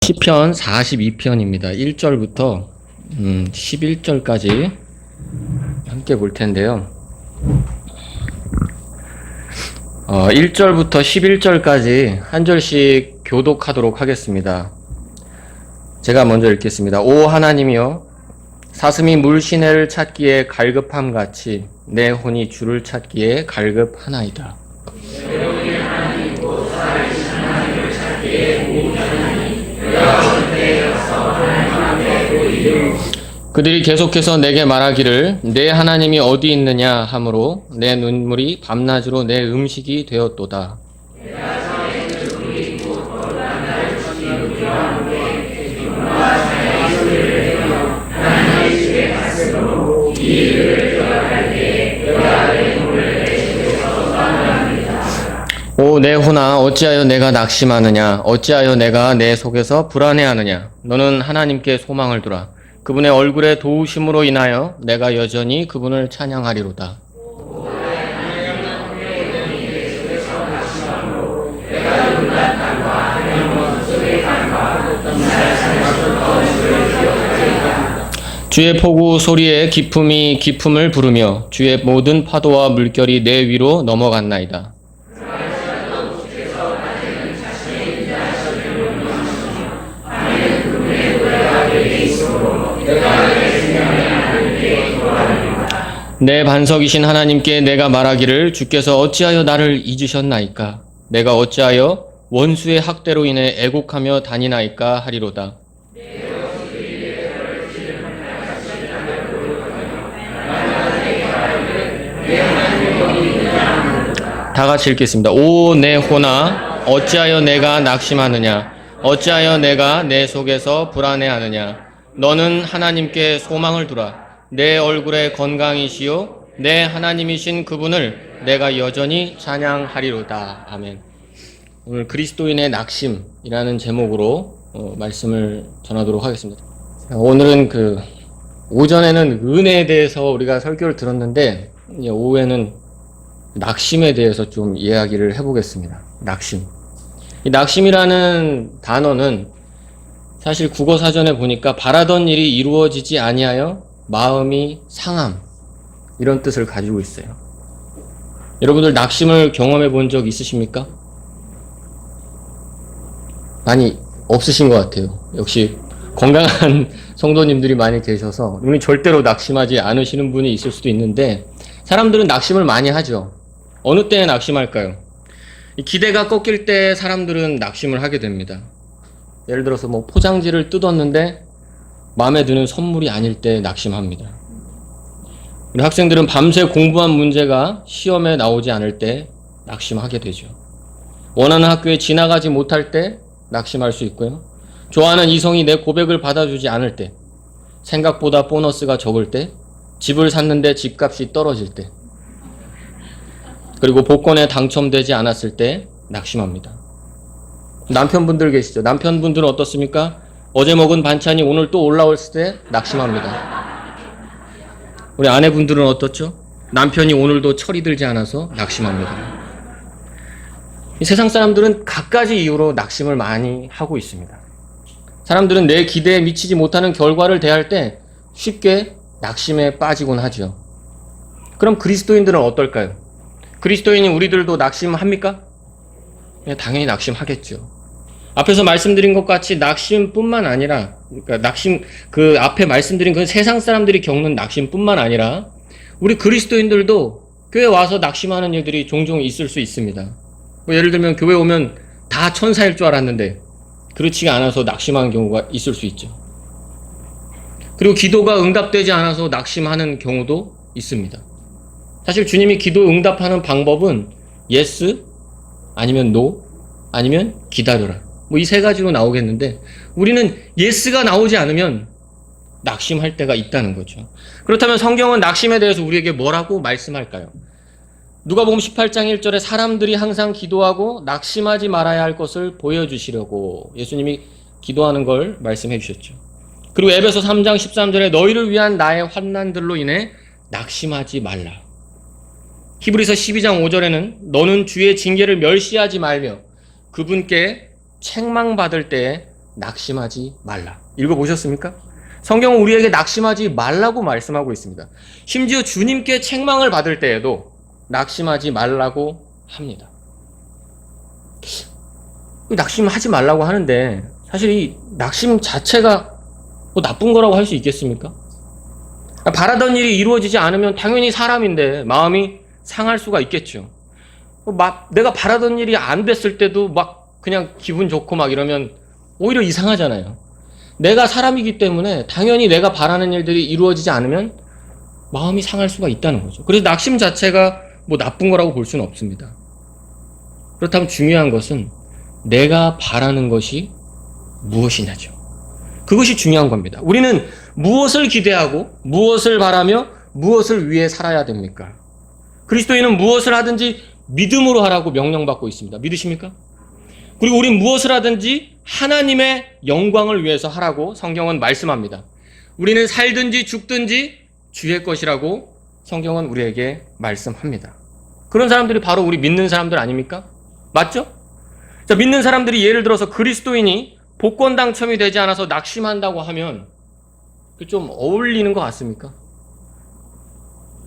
시편 42편입니다. 1절부터 11절까지 함께 볼 텐데요. 1절부터 11절까지 한 절씩 교독하도록 하겠습니다. 제가 먼저 읽겠습니다. 오 하나님이여, 사슴이 물시내를 찾기에 갈급함같이 내 혼이 주를 찾기에 갈급하나이다. 그들이 계속해서 내게 말하기를 내 하나님이 어디 있느냐 하므로 내 눈물이 밤낮으로 내 음식이 되었도다. 오 내 혼아, 어찌하여 내가 낙심하느냐? 어찌하여 내가 내 속에서 불안해하느냐? 너는 하나님께 소망을 두라. 그분의 얼굴의 도우심으로 인하여 내가 여전히 그분을 찬양하리로다. 주의 폭우 소리에 기품이 기품을 부르며 주의 모든 파도와 물결이 내 위로 넘어갔나이다. 내 반석이신 하나님께 내가 말하기를 주께서 어찌하여 나를 잊으셨나이까? 내가 어찌하여 원수의 학대로 인해 애곡하며 다니나이까 하리로다. 다 같이 읽겠습니다. 오 내 혼아, 어찌하여 내가 낙심하느냐? 어찌하여 내가 내 속에서 불안해하느냐? 너는 하나님께 소망을 두라. 내 얼굴의 건강이시요 내 하나님이신 그분을 내가 여전히 찬양하리로다. 아멘. 오늘 그리스도인의 낙심이라는 제목으로 말씀을 전하도록 하겠습니다. 오늘은 오전에는 은혜에 대해서 우리가 설교를 들었는데 오후에는 낙심에 대해서 좀 이야기를 해보겠습니다. 낙심. 이 낙심이라는 단어는 사실 국어사전에 보니까 바라던 일이 이루어지지 아니하여 마음이 상함, 이런 뜻을 가지고 있어요. 여러분들 낙심을 경험해 본 적 있으십니까? 많이 없으신 것 같아요. 역시 건강한 성도님들이 많이 계셔서 우리 절대로 낙심하지 않으시는 분이 있을 수도 있는데, 사람들은 낙심을 많이 하죠. 어느 때에 낙심할까요? 기대가 꺾일 때 사람들은 낙심을 하게 됩니다. 예를 들어서 포장지를 뜯었는데 마음에 드는 선물이 아닐 때 낙심합니다. 우리 학생들은 밤새 공부한 문제가 시험에 나오지 않을 때 낙심하게 되죠. 원하는 학교에 지나가지 못할 때 낙심할 수 있고요. 좋아하는 이성이 내 고백을 받아주지 않을 때, 생각보다 보너스가 적을 때, 집을 샀는데 집값이 떨어질 때, 그리고 복권에 당첨되지 않았을 때 낙심합니다. 남편분들 계시죠? 남편분들은 어떻습니까? 어제 먹은 반찬이 오늘 또 올라왔을 때 낙심합니다. 우리 아내분들은 어떻죠? 남편이 오늘도 철이 들지 않아서 낙심합니다. 이 세상 사람들은 갖가지 이유로 낙심을 많이 하고 있습니다. 사람들은 내 기대에 미치지 못하는 결과를 대할 때 쉽게 낙심에 빠지곤 하죠. 그럼 그리스도인들은 어떨까요? 그리스도인인 우리들도 낙심합니까? 당연히 낙심하겠죠. 앞에서 말씀드린 것 같이 낙심뿐만 아니라, 낙심, 앞에 말씀드린 그 세상 사람들이 겪는 낙심뿐만 아니라 우리 그리스도인들도 교회 와서 낙심하는 일들이 종종 있을 수 있습니다. 예를 들면 교회 오면 다 천사일 줄 알았는데 그렇지가 않아서 낙심하는 경우가 있을 수 있죠. 그리고 기도가 응답되지 않아서 낙심하는 경우도 있습니다. 사실 주님이 기도 응답하는 방법은 yes, 아니면 no, 아니면 기다려라. 이 세 가지로 나오겠는데, 우리는 yes가 나오지 않으면 낙심할 때가 있다는 거죠. 그렇다면 성경은 낙심에 대해서 우리에게 뭐라고 말씀할까요? 누가복음 18장 1절에 사람들이 항상 기도하고 낙심하지 말아야 할 것을 보여주시려고 예수님이 기도하는 걸 말씀해 주셨죠. 그리고 에베소 3장 13절에 너희를 위한 나의 환난들로 인해 낙심하지 말라. 히브리서 12장 5절에는 너는 주의 징계를 멸시하지 말며 그분께 책망받을 때에 낙심하지 말라. 읽어보셨습니까? 성경은 우리에게 낙심하지 말라고 말씀하고 있습니다. 심지어 주님께 책망을 받을 때에도 낙심하지 말라고 합니다. 낙심하지 말라고 하는데 사실 이 낙심 자체가 뭐 나쁜 거라고 할 수 있겠습니까? 바라던 일이 이루어지지 않으면 당연히 사람인데 마음이 상할 수가 있겠죠. 내가 바라던 일이 안 됐을 때도 막 그냥 기분 좋고 막 이러면 오히려 이상하잖아요. 내가 사람이기 때문에 당연히 내가 바라는 일들이 이루어지지 않으면 마음이 상할 수가 있다는 거죠. 그래서 낙심 자체가 뭐 나쁜 거라고 볼 수는 없습니다. 그렇다면 중요한 것은 내가 바라는 것이 무엇이냐죠. 그것이 중요한 겁니다. 우리는 무엇을 기대하고 무엇을 바라며 무엇을 위해 살아야 됩니까? 그리스도인은 무엇을 하든지 믿음으로 하라고 명령받고 있습니다. 믿으십니까? 그리고 우린 무엇을 하든지 하나님의 영광을 위해서 하라고 성경은 말씀합니다. 우리는 살든지 죽든지 주의 것이라고 성경은 우리에게 말씀합니다. 그런 사람들이 바로 우리 믿는 사람들 아닙니까? 맞죠? 자, 믿는 사람들이 예를 들어서 그리스도인이 복권 당첨이 되지 않아서 낙심한다고 하면 좀 어울리는 것 같습니까?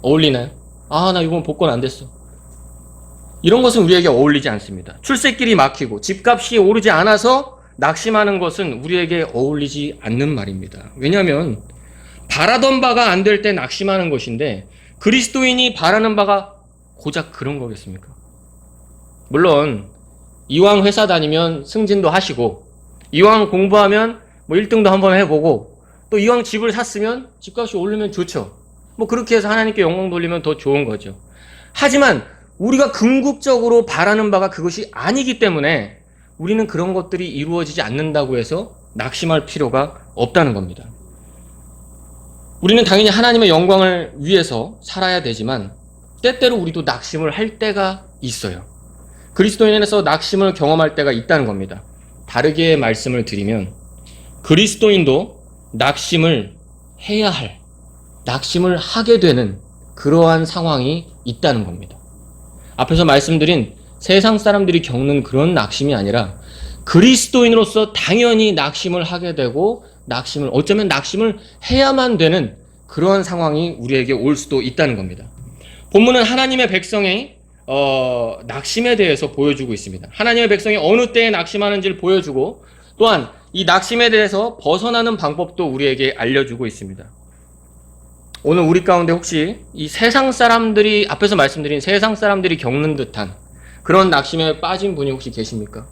어울리나요? 나 이번 복권 안 됐어. 이런 것은 우리에게 어울리지 않습니다. 출세길이 막히고 집값이 오르지 않아서 낙심하는 것은 우리에게 어울리지 않는 말입니다. 왜냐하면 바라던 바가 안 될 때 낙심하는 것인데 그리스도인이 바라는 바가 고작 그런 거겠습니까? 물론 이왕 회사 다니면 승진도 하시고 이왕 공부하면 뭐 1등도 한번 해보고 또 이왕 집을 샀으면 집값이 오르면 좋죠. 뭐 그렇게 해서 하나님께 영광 돌리면 더 좋은 거죠. 하지만 우리가 궁극적으로 바라는 바가 그것이 아니기 때문에 우리는 그런 것들이 이루어지지 않는다고 해서 낙심할 필요가 없다는 겁니다. 우리는 당연히 하나님의 영광을 위해서 살아야 되지만 때때로 우리도 낙심을 할 때가 있어요. 그리스도인에서 낙심을 경험할 때가 있다는 겁니다. 다르게 말씀을 드리면 그리스도인도 낙심을 해야 할, 낙심을 하게 되는 그러한 상황이 있다는 겁니다. 앞에서 말씀드린 세상 사람들이 겪는 그런 낙심이 아니라 그리스도인으로서 당연히 낙심을 하게 되고 어쩌면 낙심을 해야만 되는 그러한 상황이 우리에게 올 수도 있다는 겁니다. 본문은 하나님의 백성의 낙심에 대해서 보여주고 있습니다. 하나님의 백성이 어느 때에 낙심하는지를 보여주고 또한 이 낙심에 대해서 벗어나는 방법도 우리에게 알려주고 있습니다. 오늘 우리 가운데 혹시 이 세상 사람들이 앞에서 말씀드린 세상 사람들이 겪는 듯한 그런 낙심에 빠진 분이 혹시 계십니까?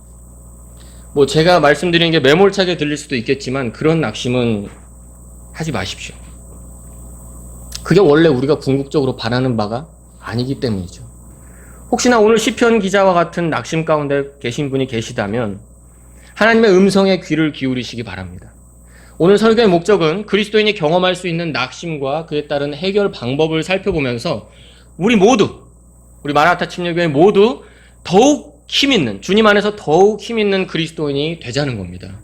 뭐 제가 말씀드리는 게 매몰차게 들릴 수도 있겠지만 그런 낙심은 하지 마십시오. 그게 원래 우리가 궁극적으로 바라는 바가 아니기 때문이죠. 혹시나 오늘 시편 기자와 같은 낙심 가운데 계신 분이 계시다면 하나님의 음성에 귀를 기울이시기 바랍니다. 오늘 설교의 목적은 그리스도인이 경험할 수 있는 낙심과 그에 따른 해결 방법을 살펴보면서 우리 마라나타 침례교회 모두 더욱 힘있는, 주님 안에서 더욱 힘있는 그리스도인이 되자는 겁니다.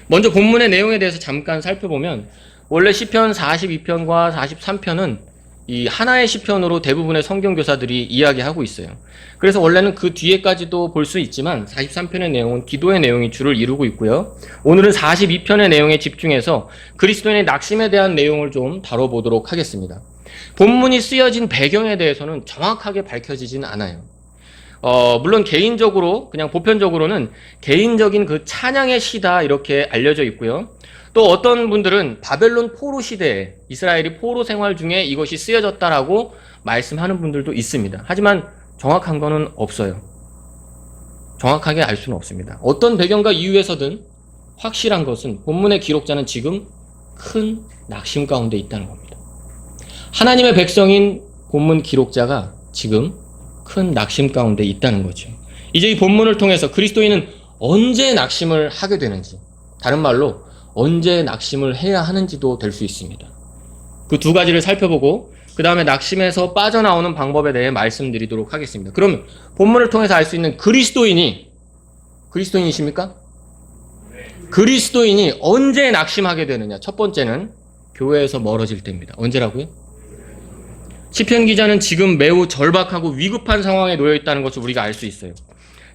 먼저 본문의 내용에 대해서 잠깐 살펴보면 원래 시편 42편과 43편은 이 하나의 시편으로 대부분의 성경 교사들이 이야기하고 있어요. 그래서 원래는 그 뒤에까지도 볼 수 있지만 43편의 내용은 기도의 내용이 주를 이루고 있고요. 오늘은 42편의 내용에 집중해서 그리스도인의 낙심에 대한 내용을 좀 다뤄보도록 하겠습니다. 본문이 쓰여진 배경에 대해서는 정확하게 밝혀지진 않아요. 물론 개인적으로 그냥 보편적으로는 개인적인 그 찬양의 시다 이렇게 알려져 있고요. 또 어떤 분들은 바벨론 포로 시대에 이스라엘이 포로 생활 중에 이것이 쓰여졌다라고 말씀하는 분들도 있습니다. 하지만 정확한 거는 없어요. 정확하게 알 수는 없습니다. 어떤 배경과 이유에서든 확실한 것은 본문의 기록자는 지금 큰 낙심 가운데 있다는 겁니다. 하나님의 백성인 본문 기록자가 지금 큰 낙심 가운데 있다는 거죠. 이제 이 본문을 통해서 그리스도인은 언제 낙심을 하게 되는지, 다른 말로 언제 낙심을 해야 하는지도 될 수 있습니다. 그 두 가지를 살펴보고 그 다음에 낙심에서 빠져나오는 방법에 대해 말씀드리도록 하겠습니다. 그러면 본문을 통해서 알 수 있는 그리스도인이십니까? 그리스도인이 언제 낙심하게 되느냐? 첫 번째는 교회에서 멀어질 때입니다. 언제라고요? 시편 기자는 지금 매우 절박하고 위급한 상황에 놓여 있다는 것을 우리가 알 수 있어요.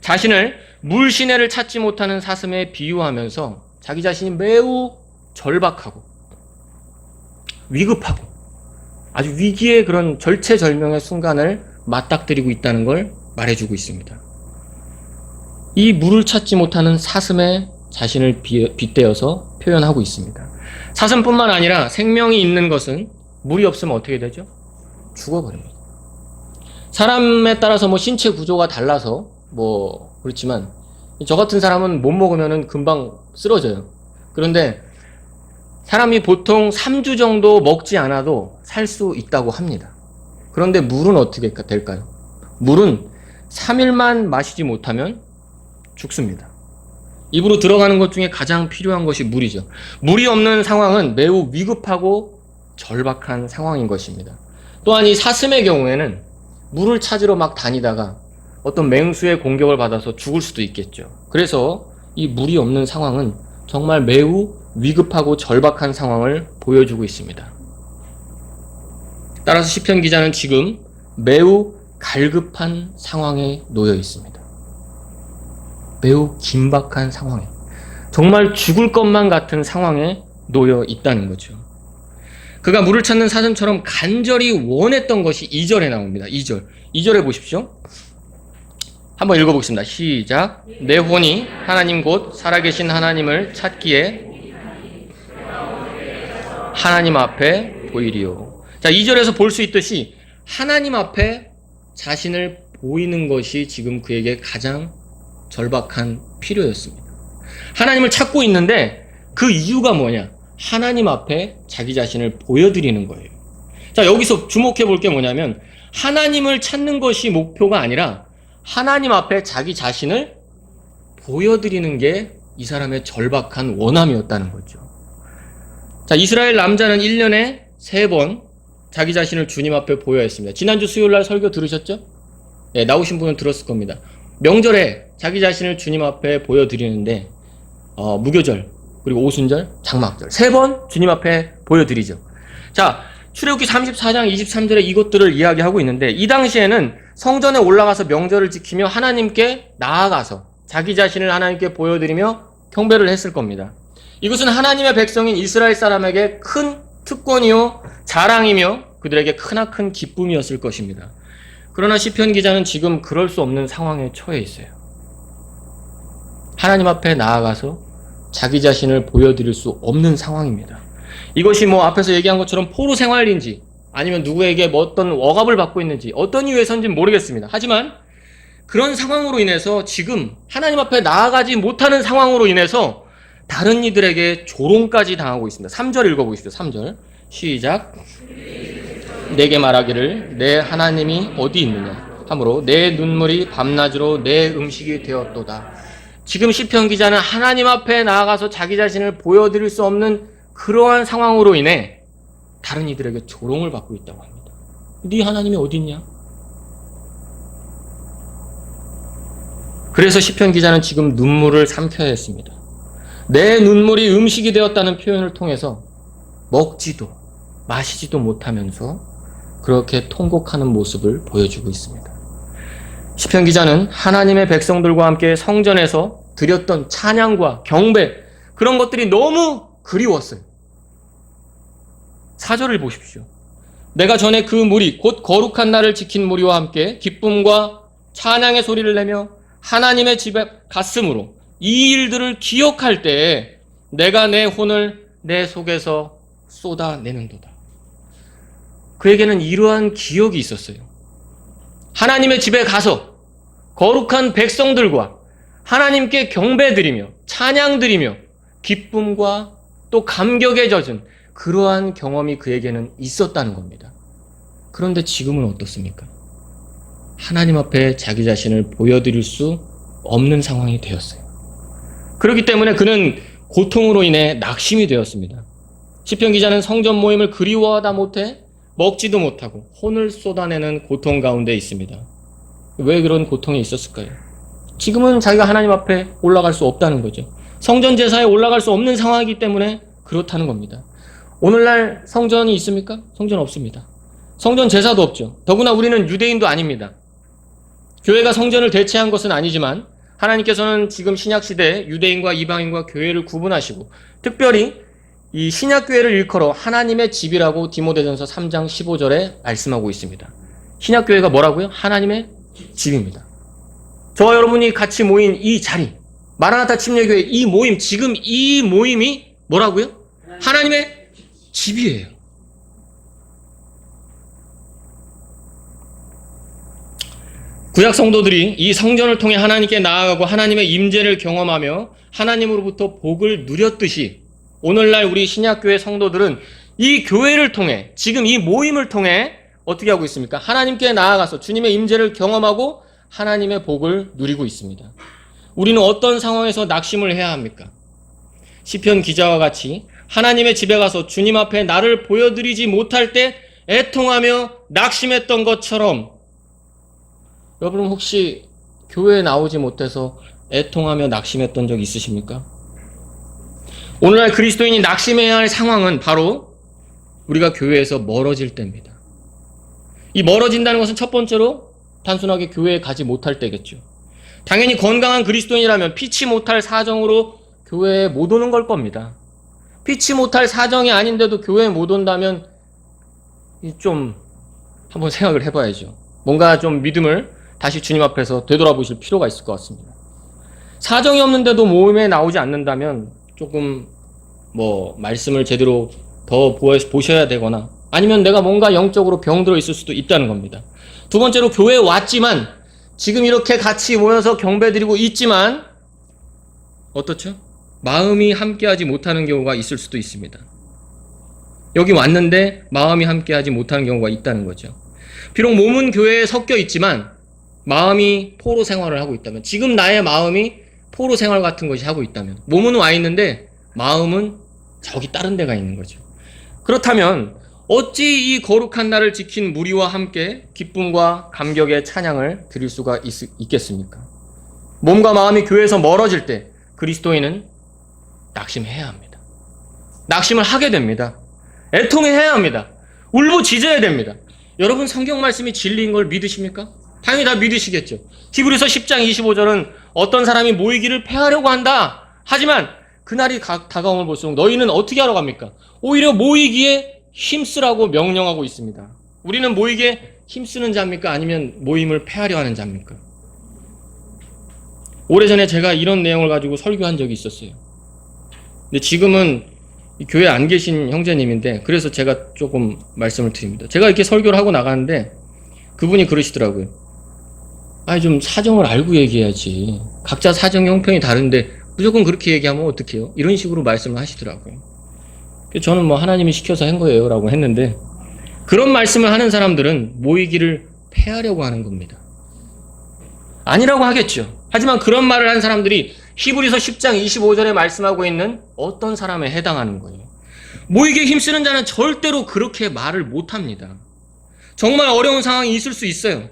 자신을 물시내를 찾지 못하는 사슴에 비유하면서 자기 자신이 매우 절박하고 위급하고 아주 위기의 그런 절체절명의 순간을 맞닥뜨리고 있다는 걸 말해주고 있습니다. 이 물을 찾지 못하는 사슴에 자신을 빗대어서 표현하고 있습니다. 사슴뿐만 아니라 생명이 있는 것은 물이 없으면 어떻게 되죠? 죽어버립니다. 사람에 따라서 뭐 신체 구조가 달라서 뭐 그렇지만 저 같은 사람은 못 먹으면 금방 쓰러져요. 그런데 사람이 보통 3주 정도 먹지 않아도 살 수 있다고 합니다. 그런데 물은 어떻게 될까요? 물은 3일만 마시지 못하면 죽습니다. 입으로 들어가는 것 중에 가장 필요한 것이 물이죠. 물이 없는 상황은 매우 위급하고 절박한 상황인 것입니다. 또한 이 사슴의 경우에는 물을 찾으러 막 다니다가 어떤 맹수의 공격을 받아서 죽을 수도 있겠죠. 그래서 이 물이 없는 상황은 정말 매우 위급하고 절박한 상황을 보여주고 있습니다. 따라서 시편 기자는 지금 매우 갈급한 상황에 놓여 있습니다. 매우 긴박한 상황에, 정말 죽을 것만 같은 상황에 놓여 있다는 거죠. 그가 물을 찾는 사슴처럼 간절히 원했던 것이 2절에 나옵니다. 2절에 보십시오. 한번 읽어보겠습니다. 시작. 내 혼이 하나님 곧 살아계신 하나님을 찾기에 하나님 앞에 보이리요. 자, 2절에서 볼 수 있듯이 하나님 앞에 자신을 보이는 것이 지금 그에게 가장 절박한 필요였습니다. 하나님을 찾고 있는데 그 이유가 뭐냐? 하나님 앞에 자기 자신을 보여드리는 거예요. 자, 여기서 주목해 볼 게 뭐냐면 하나님을 찾는 것이 목표가 아니라 하나님 앞에 자기 자신을 보여드리는 게 이 사람의 절박한 원함이었다는 거죠. 자, 이스라엘 남자는 1년에 3번 자기 자신을 주님 앞에 보여야 했습니다. 지난주 수요일날 설교 들으셨죠? 네, 나오신 분은 들었을 겁니다. 명절에 자기 자신을 주님 앞에 보여드리는데 무교절, 그리고 오순절, 장막절 3번 주님 앞에 보여드리죠. 자, 출애굽기 34장 23절에 이것들을 이야기하고 있는데 이 당시에는 성전에 올라가서 명절을 지키며 하나님께 나아가서 자기 자신을 하나님께 보여드리며 경배를 했을 겁니다. 이것은 하나님의 백성인 이스라엘 사람에게 큰 특권이요 자랑이며 그들에게 크나큰 기쁨이었을 것입니다. 그러나 시편 기자는 지금 그럴 수 없는 상황에 처해 있어요. 하나님 앞에 나아가서 자기 자신을 보여드릴 수 없는 상황입니다. 이것이 뭐 앞에서 얘기한 것처럼 포로 생활인지 아니면 누구에게 뭐 어떤 억압을 받고 있는지 어떤 이유에서인지는 모르겠습니다. 하지만 그런 상황으로 인해서 지금 하나님 앞에 나아가지 못하는 상황으로 인해서 다른 이들에게 조롱까지 당하고 있습니다. 3절 읽어보십시오. 3절 시작. 내게 말하기를 내 하나님이 어디 있느냐 하므로 내 눈물이 밤낮으로 내 음식이 되었도다. 지금 시편 기자는 하나님 앞에 나아가서 자기 자신을 보여드릴 수 없는 그러한 상황으로 인해 다른 이들에게 조롱을 받고 있다고 합니다. 네 하나님이 어디 있냐? 그래서 시편 기자는 지금 눈물을 삼켜야 했습니다. 내 눈물이 음식이 되었다는 표현을 통해서 먹지도 마시지도 못하면서 그렇게 통곡하는 모습을 보여주고 있습니다. 시편 기자는 하나님의 백성들과 함께 성전에서 드렸던 찬양과 경배 그런 것들이 너무 그리웠어요. 4절을 보십시오. 내가 전에 그 무리 곧 거룩한 날을 지킨 무리와 함께 기쁨과 찬양의 소리를 내며 하나님의 집에 갔으므로 이 일들을 기억할 때에 내가 내 혼을 내 속에서 쏟아내는도다. 그에게는 이러한 기억이 있었어요. 하나님의 집에 가서 거룩한 백성들과 하나님께 경배드리며 찬양드리며 기쁨과 또 감격에 젖은 그러한 경험이 그에게는 있었다는 겁니다. 그런데 지금은 어떻습니까? 하나님 앞에 자기 자신을 보여드릴 수 없는 상황이 되었어요. 그렇기 때문에 그는 고통으로 인해 낙심이 되었습니다. 시편 기자는 성전 모임을 그리워하다 못해 먹지도 못하고 혼을 쏟아내는 고통 가운데 있습니다. 왜 그런 고통이 있었을까요? 지금은 자기가 하나님 앞에 올라갈 수 없다는 거죠. 성전 제사에 올라갈 수 없는 상황이기 때문에 그렇다는 겁니다. 오늘날 성전이 있습니까? 성전 없습니다. 성전 제사도 없죠. 더구나 우리는 유대인도 아닙니다. 교회가 성전을 대체한 것은 아니지만 하나님께서는 지금 신약시대 유대인과 이방인과 교회를 구분하시고 특별히 이 신약교회를 일컬어 하나님의 집이라고 디모데전서 3장 15절에 말씀하고 있습니다. 신약교회가 뭐라고요? 하나님의 집입니다. 저와 여러분이 같이 모인 이 자리, 마라나타 침례교회 이 모임, 지금 이 모임이 뭐라고요? 하나님의 집이에요. 구약 성도들이 이 성전을 통해 하나님께 나아가고 하나님의 임재를 경험하며 하나님으로부터 복을 누렸듯이 오늘날 우리 신약교회 성도들은 이 교회를 통해 지금 이 모임을 통해 어떻게 하고 있습니까? 하나님께 나아가서 주님의 임재를 경험하고 하나님의 복을 누리고 있습니다. 우리는 어떤 상황에서 낙심을 해야 합니까? 시편 기자와 같이 하나님의 집에 가서 주님 앞에 나를 보여드리지 못할 때 애통하며 낙심했던 것처럼 여러분 혹시 교회에 나오지 못해서 애통하며 낙심했던 적 있으십니까? 오늘날 그리스도인이 낙심해야 할 상황은 바로 우리가 교회에서 멀어질 때입니다. 이 멀어진다는 것은 첫 번째로 단순하게 교회에 가지 못할 때겠죠. 당연히 건강한 그리스도인이라면 피치 못할 사정으로 교회에 못 오는 걸 겁니다. 피치 못할 사정이 아닌데도 교회에 못 온다면 좀 한번 생각을 해봐야죠. 뭔가 좀 믿음을 다시 주님 앞에서 되돌아보실 필요가 있을 것 같습니다. 사정이 없는데도 모임에 나오지 않는다면 조금 말씀을 제대로 더 보셔야 되거나 아니면 내가 뭔가 영적으로 병들어 있을 수도 있다는 겁니다. 두 번째로 교회에 왔지만 지금 이렇게 같이 모여서 경배드리고 있지만 어떻죠? 마음이 함께하지 못하는 경우가 있을 수도 있습니다. 여기 왔는데 마음이 함께하지 못하는 경우가 있다는 거죠. 비록 몸은 교회에 섞여 있지만 마음이 포로 생활을 하고 있다면 지금 나의 마음이 포로 생활 같은 것이 하고 있다면 몸은 와 있는데 마음은 저기 다른 데가 있는 거죠. 그렇다면 어찌 이 거룩한 날을 지킨 무리와 함께 기쁨과 감격의 찬양을 드릴 수가 있겠습니까? 몸과 마음이 교회에서 멀어질 때 그리스도인은 낙심해야 합니다. 낙심을 하게 됩니다. 애통해야 합니다. 울부짖어야 됩니다. 여러분 성경 말씀이 진리인 걸 믿으십니까? 당연히 다 믿으시겠죠. 히브리서 10장 25절은 어떤 사람이 모이기를 패하려고 한다. 하지만 그날이 다가옴을 볼수록 너희는 어떻게 하러 갑니까? 오히려 모이기에 힘쓰라고 명령하고 있습니다. 우리는 모이기에 힘쓰는 자입니까? 아니면 모임을 패하려 하는 자입니까? 오래전에 제가 이런 내용을 가지고 설교한 적이 있었어요. 근데 지금은 교회에 안 계신 형제님인데 그래서 제가 조금 말씀을 드립니다. 제가 이렇게 설교를 하고 나가는데 그분이 그러시더라고요. 좀 사정을 알고 얘기해야지. 각자 사정 형편이 다른데 무조건 그렇게 얘기하면 어떡해요? 이런 식으로 말씀을 하시더라고요. 저는 하나님이 시켜서 한 거예요 라고 했는데 그런 말씀을 하는 사람들은 모이기를 패하려고 하는 겁니다. 아니라고 하겠죠. 하지만 그런 말을 한 사람들이 히브리서 10장 25절에 말씀하고 있는 어떤 사람에 해당하는 거예요. 모이기에 힘쓰는 자는 절대로 그렇게 말을 못합니다. 정말 어려운 상황이 있을 수 있어요.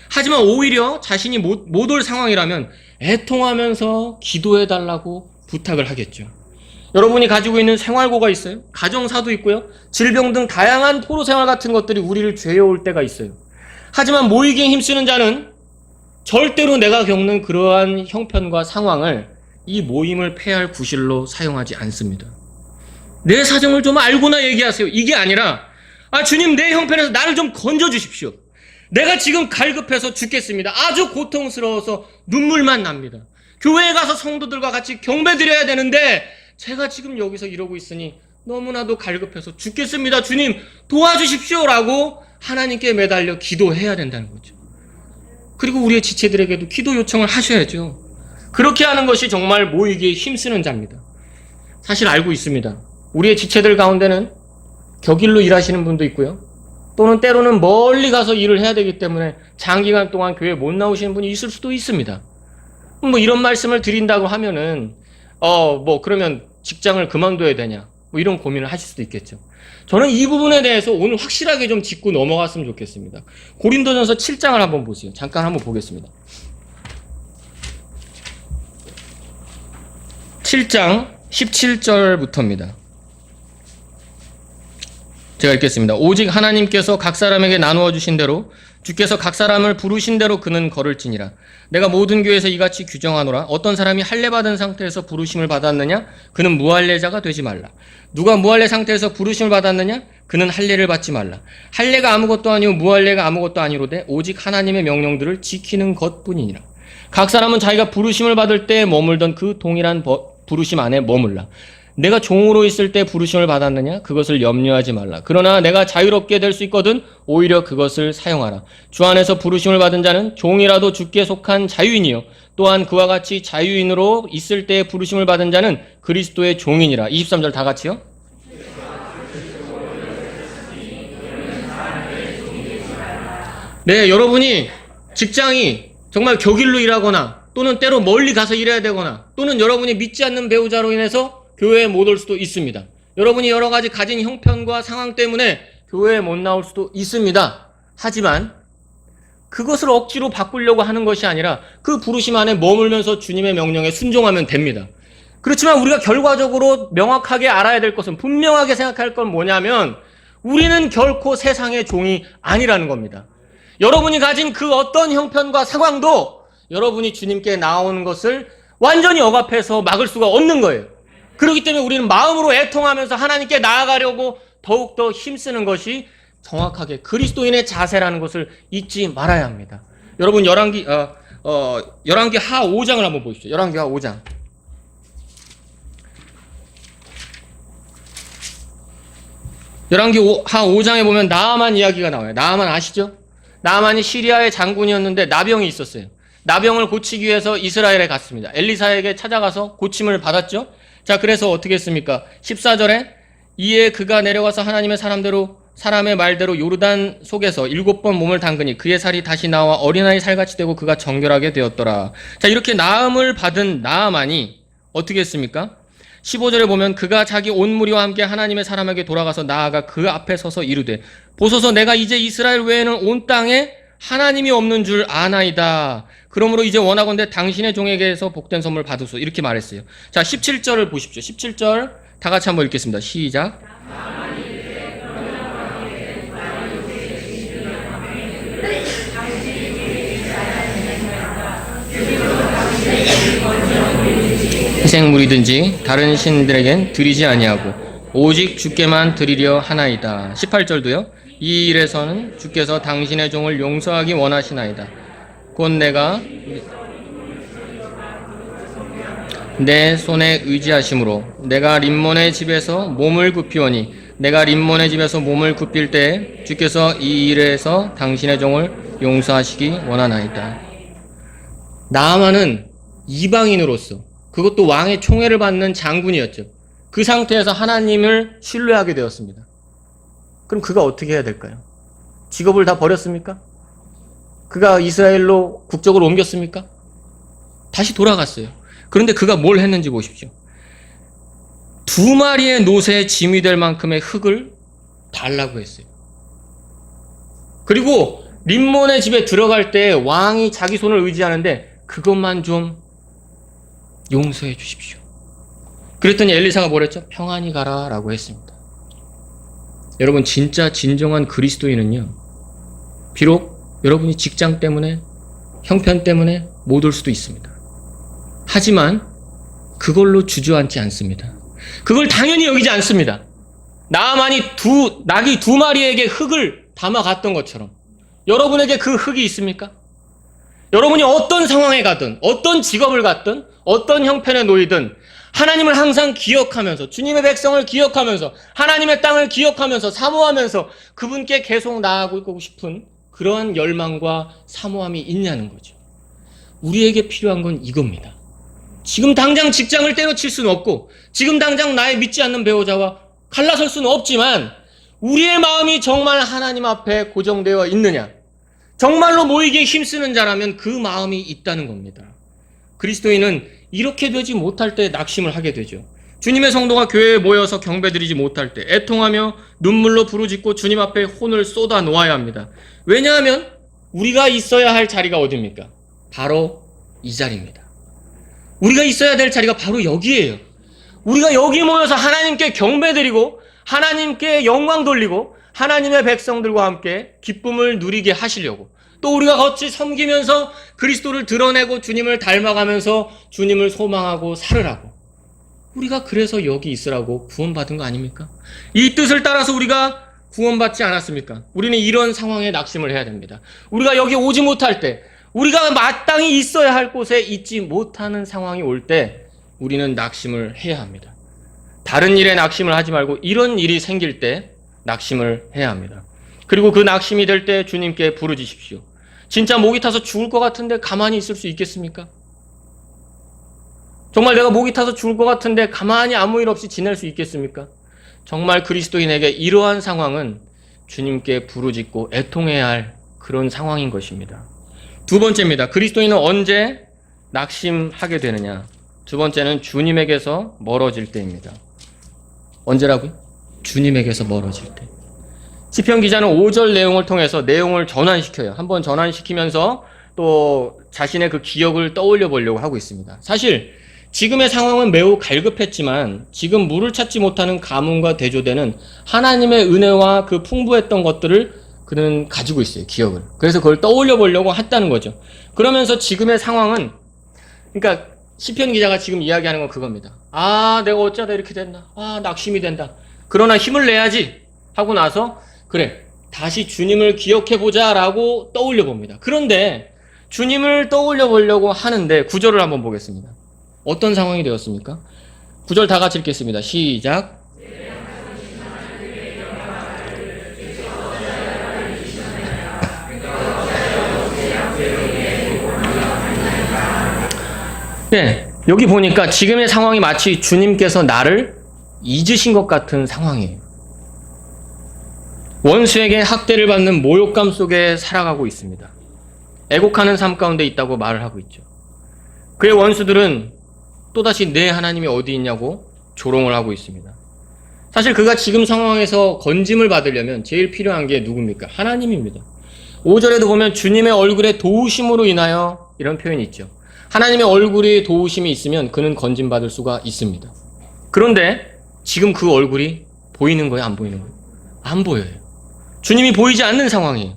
하지만 오히려 자신이 못 올 상황이라면 애통하면서 기도해달라고 부탁을 하겠죠. 여러분이 가지고 있는 생활고가 있어요. 가정사도 있고요. 질병 등 다양한 포로생활 같은 것들이 우리를 죄어올 때가 있어요. 하지만 모이기에 힘쓰는 자는 절대로 내가 겪는 그러한 형편과 상황을 이 모임을 패할 구실로 사용하지 않습니다. 내 사정을 좀 알고나 얘기하세요. 이게 아니라 주님 내 형편에서 나를 좀 건져주십시오. 내가 지금 갈급해서 죽겠습니다. 아주 고통스러워서 눈물만 납니다. 교회에 가서 성도들과 같이 경배드려야 되는데 제가 지금 여기서 이러고 있으니 너무나도 갈급해서 죽겠습니다. 주님 도와주십시오 라고 하나님께 매달려 기도해야 된다는 거죠. 그리고 우리의 지체들에게도 기도 요청을 하셔야죠. 그렇게 하는 것이 정말 모이기에 힘쓰는 자입니다. 사실 알고 있습니다. 우리의 지체들 가운데는 격일로 일하시는 분도 있고요. 또는 때로는 멀리 가서 일을 해야 되기 때문에 장기간 동안 교회에 못 나오시는 분이 있을 수도 있습니다. 이런 말씀을 드린다고 하면은 그러면 직장을 그만둬야 되냐 이런 고민을 하실 수도 있겠죠. 저는 이 부분에 대해서 오늘 확실하게 좀 짚고 넘어갔으면 좋겠습니다. 고린도전서 7장을 한번 보세요. 잠깐 한번 보겠습니다. 7장 17절부터입니다. 제가 읽겠습니다. 오직 하나님께서 각 사람에게 나누어 주신 대로 주께서 각 사람을 부르신 대로 그는 걸을지니라. 내가 모든 교회에서 이같이 규정하노라. 어떤 사람이 할례 받은 상태에서 부르심을 받았느냐? 그는 무할례자가 되지 말라. 누가 무할례 상태에서 부르심을 받았느냐? 그는 할례를 받지 말라. 할례가 아무것도 아니요 무할례가 아무것도 아니로되 오직 하나님의 명령들을 지키는 것뿐이니라. 각 사람은 자기가 부르심을 받을 때 머물던 그 동일한 부르심 안에 머물라. 내가 종으로 있을 때 부르심을 받았느냐? 그것을 염려하지 말라. 그러나 내가 자유롭게 될 수 있거든 오히려 그것을 사용하라. 주 안에서 부르심을 받은 자는 종이라도 주께 속한 자유인이요 또한 그와 같이 자유인으로 있을 때 부르심을 받은 자는 그리스도의 종이니라. 23절 다 같이요. 네, 여러분이 직장이 정말 격일로 일하거나 또는 때로 멀리 가서 일해야 되거나 또는 여러분이 믿지 않는 배우자로 인해서 교회에 못 올 수도 있습니다. 여러분이 여러 가지 가진 형편과 상황 때문에 교회에 못 나올 수도 있습니다. 하지만 그것을 억지로 바꾸려고 하는 것이 아니라 그 부르심 안에 머물면서 주님의 명령에 순종하면 됩니다. 그렇지만 우리가 결과적으로 명확하게 알아야 될 것은, 분명하게 생각할 건 뭐냐면 우리는 결코 세상의 종이 아니라는 겁니다. 여러분이 가진 그 어떤 형편과 상황도 여러분이 주님께 나오는 것을 완전히 억압해서 막을 수가 없는 거예요. 그렇기 때문에 우리는 마음으로 애통하면서 하나님께 나아가려고 더욱더 힘쓰는 것이 정확하게 그리스도인의 자세라는 것을 잊지 말아야 합니다. 여러분 열왕기 하 5장을 한번 보십시오. 열왕기 하 5장. 열왕기 하 5장에 보면 나아만 이야기가 나와요. 나아만 아시죠? 나아만이 시리아의 장군이었는데 나병이 있었어요. 나병을 고치기 위해서 이스라엘에 갔습니다. 엘리사에게 찾아가서 고침을 받았죠. 자, 그래서 어떻게 했습니까? 14절에 이에 그가 내려가서 하나님의 사람의 말대로 요르단 속에서 7번 몸을 담그니 그의 살이 다시 나와 어린아이 살같이 되고 그가 정결하게 되었더라. 자, 이렇게 나음을 받은 나아만이 어떻게 했습니까? 15절에 보면 그가 자기 온 무리와 함께 하나님의 사람에게 돌아가서 나아가 그 앞에 서서 이르되 보소서 내가 이제 이스라엘 외에는 온 땅에 하나님이 없는 줄 아나이다. 그러므로 이제 원하건대 당신의 종에게서 복된 선물 받으소. 이렇게 말했어요. 자, 17절을 보십시오. 17절 다 같이 한번 읽겠습니다. 시작. 희생물이든지 다른 신들에겐 드리지 아니하고 오직 주께만 드리려 하나이다. 18절도요. 이 일에서는 주께서 당신의 종을 용서하기 원하시나이다. 곧 내가 내 손에 의지하심으로 내가 림몬의 집에서 몸을 굽히오니 내가 림몬의 집에서 몸을 굽힐 때에 주께서 이 일에서 당신의 종을 용서하시기 원하나이다. 나아만은 이방인으로서, 그것도 왕의 총애를 받는 장군이었죠. 그 상태에서 하나님을 신뢰하게 되었습니다. 그럼 그가 어떻게 해야 될까요? 직업을 다 버렸습니까? 그가 이스라엘로 국적을 옮겼습니까? 다시 돌아갔어요. 그런데 그가 뭘 했는지 보십시오. 2마리의 노새에 짐이 될 만큼의 흙을 달라고 했어요. 그리고 림몬의 집에 들어갈 때 왕이 자기 손을 의지하는데 그것만 좀 용서해 주십시오. 그랬더니 엘리사가 뭐랬죠? 평안히 가라 라고 했습니다. 여러분, 진짜 진정한 그리스도인은요, 비록 여러분이 직장 때문에, 형편 때문에 못 올 수도 있습니다. 하지만 그걸로 주저앉지 않습니다. 그걸 당연히 여기지 않습니다. 나아만이 낙이 2마리에게 흙을 담아갔던 것처럼 여러분에게 그 흙이 있습니까? 여러분이 어떤 상황에 가든, 어떤 직업을 갖든, 어떤 형편에 놓이든 하나님을 항상 기억하면서, 주님의 백성을 기억하면서, 하나님의 땅을 기억하면서, 사모하면서 그분께 계속 나아가고 싶은 그러한 열망과 사모함이 있냐는 거죠. 우리에게 필요한 건 이겁니다. 지금 당장 직장을 때려칠 수는 없고, 지금 당장 나의 믿지 않는 배우자와 갈라설 수는 없지만, 우리의 마음이 정말 하나님 앞에 고정되어 있느냐, 정말로 모이기에 힘쓰는 자라면 그 마음이 있다는 겁니다. 그리스도인은 이렇게 되지 못할 때 낙심을 하게 되죠. 주님의 성도가 교회에 모여서 경배드리지 못할 때 애통하며 눈물로 부르짖고 주님 앞에 혼을 쏟아 놓아야 합니다. 왜냐하면 우리가 있어야 할 자리가 어디입니까? 바로 이 자리입니다. 우리가 있어야 될 자리가 바로 여기예요. 우리가 여기 모여서 하나님께 경배드리고 하나님께 영광 돌리고 하나님의 백성들과 함께 기쁨을 누리게 하시려고, 또 우리가 같이 섬기면서 그리스도를 드러내고 주님을 닮아가면서 주님을 소망하고 살으라고. 우리가 그래서 여기 있으라고 구원받은 거 아닙니까? 이 뜻을 따라서 우리가 구원받지 않았습니까? 우리는 이런 상황에 낙심을 해야 됩니다. 우리가 여기 오지 못할 때, 우리가 마땅히 있어야 할 곳에 있지 못하는 상황이 올 때 우리는 낙심을 해야 합니다. 다른 일에 낙심을 하지 말고 이런 일이 생길 때 낙심을 해야 합니다. 그리고 그 낙심이 될 때 주님께 부르짖으십시오. 진짜 목이 타서 죽을 것 같은데 가만히 있을 수 있겠습니까? 정말 내가 목이 타서 죽을 것 같은데 가만히 아무 일 없이 지낼 수 있겠습니까? 정말 그리스도인에게 이러한 상황은 주님께 부르짖고 애통해야 할 그런 상황인 것입니다. 두 번째입니다. 그리스도인은 언제 낙심하게 되느냐? 두 번째는 주님에게서 멀어질 때입니다. 언제라고요? 주님에게서 멀어질 때. 시편 기자는 5절 내용을 통해서 내용을 전환시켜요. 한번 전환시키면서 또 자신의 그 기억을 떠올려 보려고 하고 있습니다. 사실 지금의 상황은 매우 갈급했지만 지금 물을 찾지 못하는 가뭄과 대조되는 하나님의 은혜와 그 풍부했던 것들을 그는 가지고 있어요. 기억을. 그래서 그걸 떠올려 보려고 했다는 거죠. 그러면서 지금의 상황은, 그러니까 시편 기자가 지금 이야기하는 건 그겁니다. 아, 내가 어쩌다 이렇게 됐나? 아, 낙심이 된다. 그러나 힘을 내야지 하고 나서 그래, 다시 주님을 기억해보자 라고 떠올려 봅니다. 그런데 주님을 떠올려 보려고 하는데 9절을 한번 보겠습니다. 어떤 상황이 되었습니까? 9절 다 같이 읽겠습니다. 시작. 네, 여기 보니까 지금의 상황이 마치 주님께서 나를 잊으신 것 같은 상황이에요. 원수에게 학대를 받는 모욕감 속에 살아가고 있습니다. 애곡하는 삶 가운데 있다고 말을 하고 있죠. 그의 원수들은 또다시 내 하나님이 어디 있냐고 조롱을 하고 있습니다. 사실 그가 지금 상황에서 건짐을 받으려면 제일 필요한 게 누굽니까? 하나님입니다. 5절에도 보면 주님의 얼굴에 도우심으로 인하여 이런 표현이 있죠. 하나님의 얼굴에 도우심이 있으면 그는 건짐받을 수가 있습니다. 그런데 지금 그 얼굴이 보이는 거예요? 안 보이는 거예요? 안 보여요. 주님이 보이지 않는 상황이에요.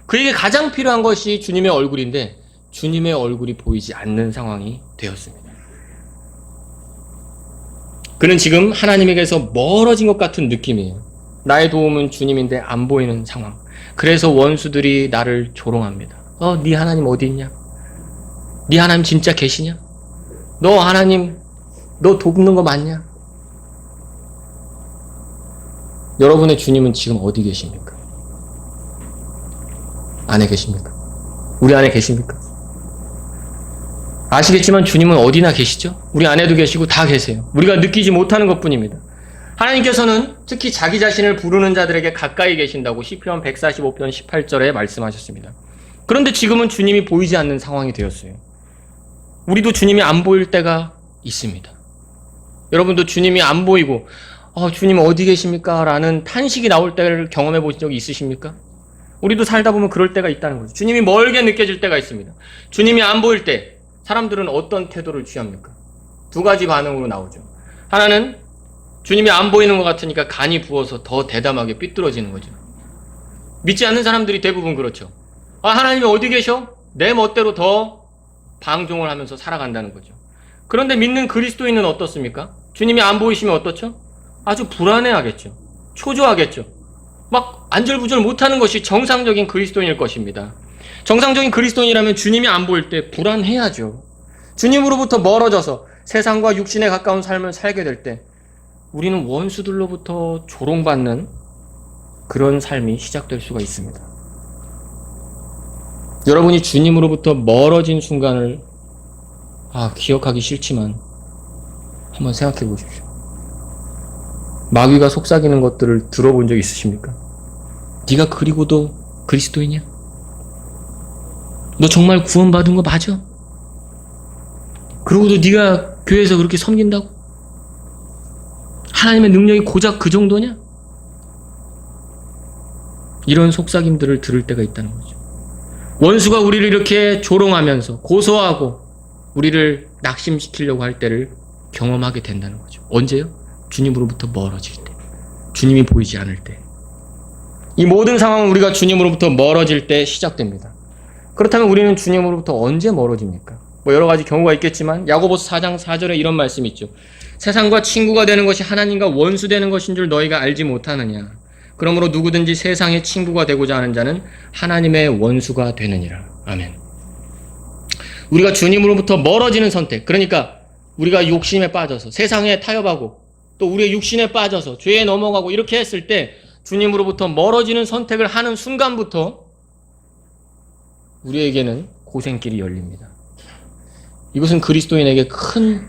그에게 가장 필요한 것이 주님의 얼굴인데 주님의 얼굴이 보이지 않는 상황이 되었습니다. 그는 지금 하나님에게서 멀어진 것 같은 느낌이에요. 나의 도움은 주님인데 안 보이는 상황. 그래서 원수들이 나를 조롱합니다. 네 하나님 어디 있냐? 네 하나님 진짜 계시냐? 너 하나님, 너 돕는 거 맞냐? 여러분의 주님은 지금 어디 계십니까? 안에 계십니까? 우리 안에 계십니까? 아시겠지만 주님은 어디나 계시죠? 우리 안에도 계시고 다 계세요. 우리가 느끼지 못하는 것뿐입니다. 하나님께서는 특히 자기 자신을 부르는 자들에게 가까이 계신다고 시편 145편 18절에 말씀하셨습니다. 그런데 지금은 주님이 보이지 않는 상황이 되었어요. 우리도 주님이 안 보일 때가 있습니다. 여러분도 주님이 안 보이고 주님 어디 계십니까? 라는 탄식이 나올 때를 경험해 보신 적이 있으십니까? 우리도 살다 보면 그럴 때가 있다는 거죠. 주님이 멀게 느껴질 때가 있습니다. 주님이 안 보일 때 사람들은 어떤 태도를 취합니까? 두 가지 반응으로 나오죠. 하나는 주님이 안 보이는 것 같으니까 간이 부어서 더 대담하게 삐뚤어지는 거죠. 믿지 않는 사람들이 대부분 그렇죠. 하나님이 어디 계셔? 내 멋대로 더 방종을 하면서 살아간다는 거죠. 그런데 믿는 그리스도인은 어떻습니까? 주님이 안 보이시면 어떻죠? 아주 불안해하겠죠. 초조하겠죠. 막 안절부절 못하는 것이 정상적인 그리스도인일 것입니다. 정상적인 그리스도인이라면 주님이 안 보일 때 불안해야죠. 주님으로부터 멀어져서 세상과 육신에 가까운 삶을 살게 될 때 우리는 원수들로부터 조롱받는 그런 삶이 시작될 수가 있습니다. 여러분이 주님으로부터 멀어진 순간을 기억하기 싫지만 한번 생각해 보십시오. 마귀가 속삭이는 것들을 들어본 적 있으십니까? 네가 그리고도 그리스도이냐? 너 정말 구원받은 거 맞아? 그러고도 네가 교회에서 그렇게 섬긴다고? 하나님의 능력이 고작 그 정도냐? 이런 속삭임들을 들을 때가 있다는 거죠. 원수가 우리를 이렇게 조롱하면서 고소하고 우리를 낙심시키려고 할 때를 경험하게 된다는 거죠. 언제요? 주님으로부터 멀어질 때, 주님이 보이지 않을 때. 이 모든 상황은 우리가 주님으로부터 멀어질 때 시작됩니다. 그렇다면 우리는 주님으로부터 언제 멀어집니까? 뭐 여러 가지 경우가 있겠지만 야고보서 4장 4절에 이런 말씀이 있죠. 세상과 친구가 되는 것이 하나님과 원수 되는 것인 줄 너희가 알지 못하느냐. 그러므로 누구든지 세상의 친구가 되고자 하는 자는 하나님의 원수가 되느니라. 아멘. 우리가 주님으로부터 멀어지는 선택, 그러니까 우리가 욕심에 빠져서 세상에 타협하고 또 우리의 육신에 빠져서 죄에 넘어가고 이렇게 했을 때 주님으로부터 멀어지는 선택을 하는 순간부터 우리에게는 고생길이 열립니다. 이것은 그리스도인에게 큰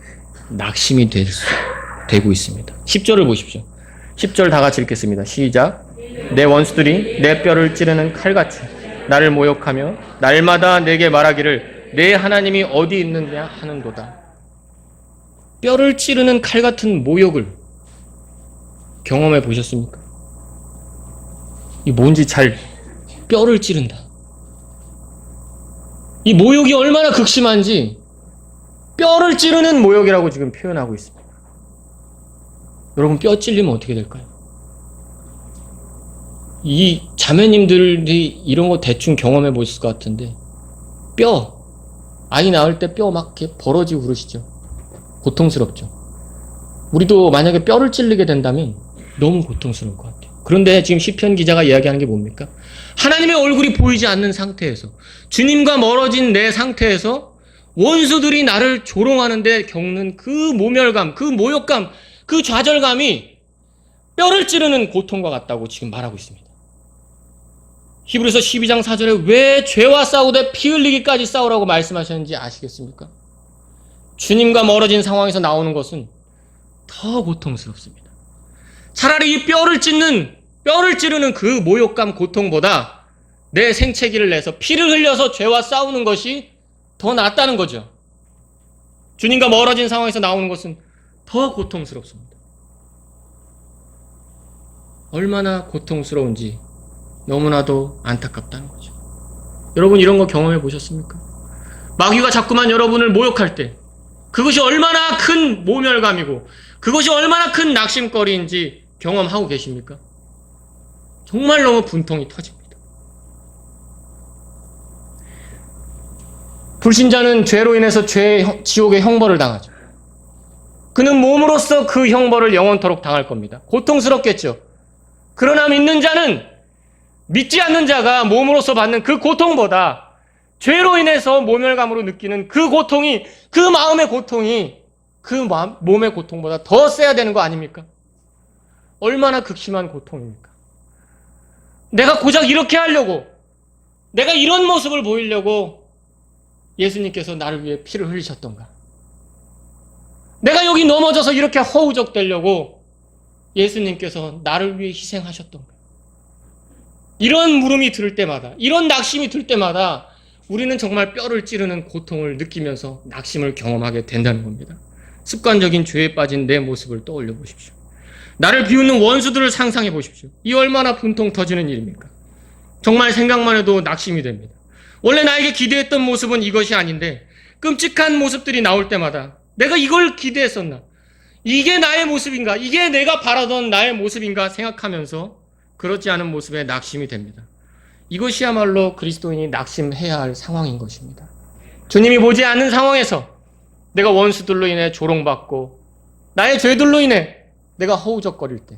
낙심이 되고 있습니다. 10절을 보십시오. 10절 다 같이 읽겠습니다. 시작. 내 원수들이 내 뼈를 찌르는 칼같이 나를 모욕하며 날마다 내게 말하기를 내 하나님이 어디 있느냐 하는도다. 뼈를 찌르는 칼 같은 모욕을 경험해 보셨습니까? 이 뭔지 잘 뼈를 찌른다. 이 모욕이 얼마나 극심한지 뼈를 찌르는 모욕이라고 지금 표현하고 있습니다. 여러분 뼈 찔리면 어떻게 될까요? 이 자매님들이 이런 거 대충 경험해 보실 것 같은데 아이 낳을 때 뼈 막 이렇게 벌어지고 그러시죠? 고통스럽죠. 우리도 만약에 뼈를 찔리게 된다면 너무 고통스러울 것 같아요. 그런데 지금 시편 기자가 이야기하는 게 뭡니까? 하나님의 얼굴이 보이지 않는 상태에서 주님과 멀어진 내 상태에서 원수들이 나를 조롱하는데 겪는 그 모멸감, 그 모욕감, 그 좌절감이 뼈를 찌르는 고통과 같다고 지금 말하고 있습니다. 히브리서 12장 4절에 왜 죄와 싸우되 피 흘리기까지 싸우라고 말씀하셨는지 아시겠습니까? 주님과 멀어진 상황에서 나오는 것은 더 고통스럽습니다. 차라리 이 뼈를 찌르는 그 모욕감, 고통보다 내 생채기를 내서 피를 흘려서 죄와 싸우는 것이 더 낫다는 거죠. 주님과 멀어진 상황에서 나오는 것은 더 고통스럽습니다. 얼마나 고통스러운지 너무나도 안타깝다는 거죠. 여러분 이런 거 경험해 보셨습니까? 마귀가 자꾸만 여러분을 모욕할 때 그것이 얼마나 큰 모멸감이고 그것이 얼마나 큰 낙심거리인지 경험하고 계십니까? 정말 너무 분통이 터집니다. 불신자는 죄로 인해서 지옥의 형벌을 당하죠. 그는 몸으로써 그 형벌을 영원토록 당할 겁니다. 고통스럽겠죠. 그러나 믿는 자는 믿지 않는 자가 몸으로써 받는 그 고통보다 죄로 인해서 모멸감으로 느끼는 그 고통이, 그 마음의 고통이 그 몸의 고통보다 더 세야 되는 거 아닙니까? 얼마나 극심한 고통입니까? 내가 고작 이렇게 하려고, 내가 이런 모습을 보이려고 예수님께서 나를 위해 피를 흘리셨던가? 내가 여기 넘어져서 이렇게 허우적대려고 예수님께서 나를 위해 희생하셨던가? 이런 물음이 들 때마다, 이런 낙심이 들 때마다 우리는 정말 뼈를 찌르는 고통을 느끼면서 낙심을 경험하게 된다는 겁니다. 습관적인 죄에 빠진 내 모습을 떠올려 보십시오. 나를 비웃는 원수들을 상상해 보십시오. 이 얼마나 분통 터지는 일입니까? 정말 생각만 해도 낙심이 됩니다. 원래 나에게 기대했던 모습은 이것이 아닌데 끔찍한 모습들이 나올 때마다 내가 이걸 기대했었나? 이게 나의 모습인가? 이게 내가 바라던 나의 모습인가? 생각하면서 그렇지 않은 모습에 낙심이 됩니다. 이것이야말로 그리스도인이 낙심해야 할 상황인 것입니다. 주님이 보지 않는 상황에서 내가 원수들로 인해 조롱받고 나의 죄들로 인해 내가 허우적거릴 때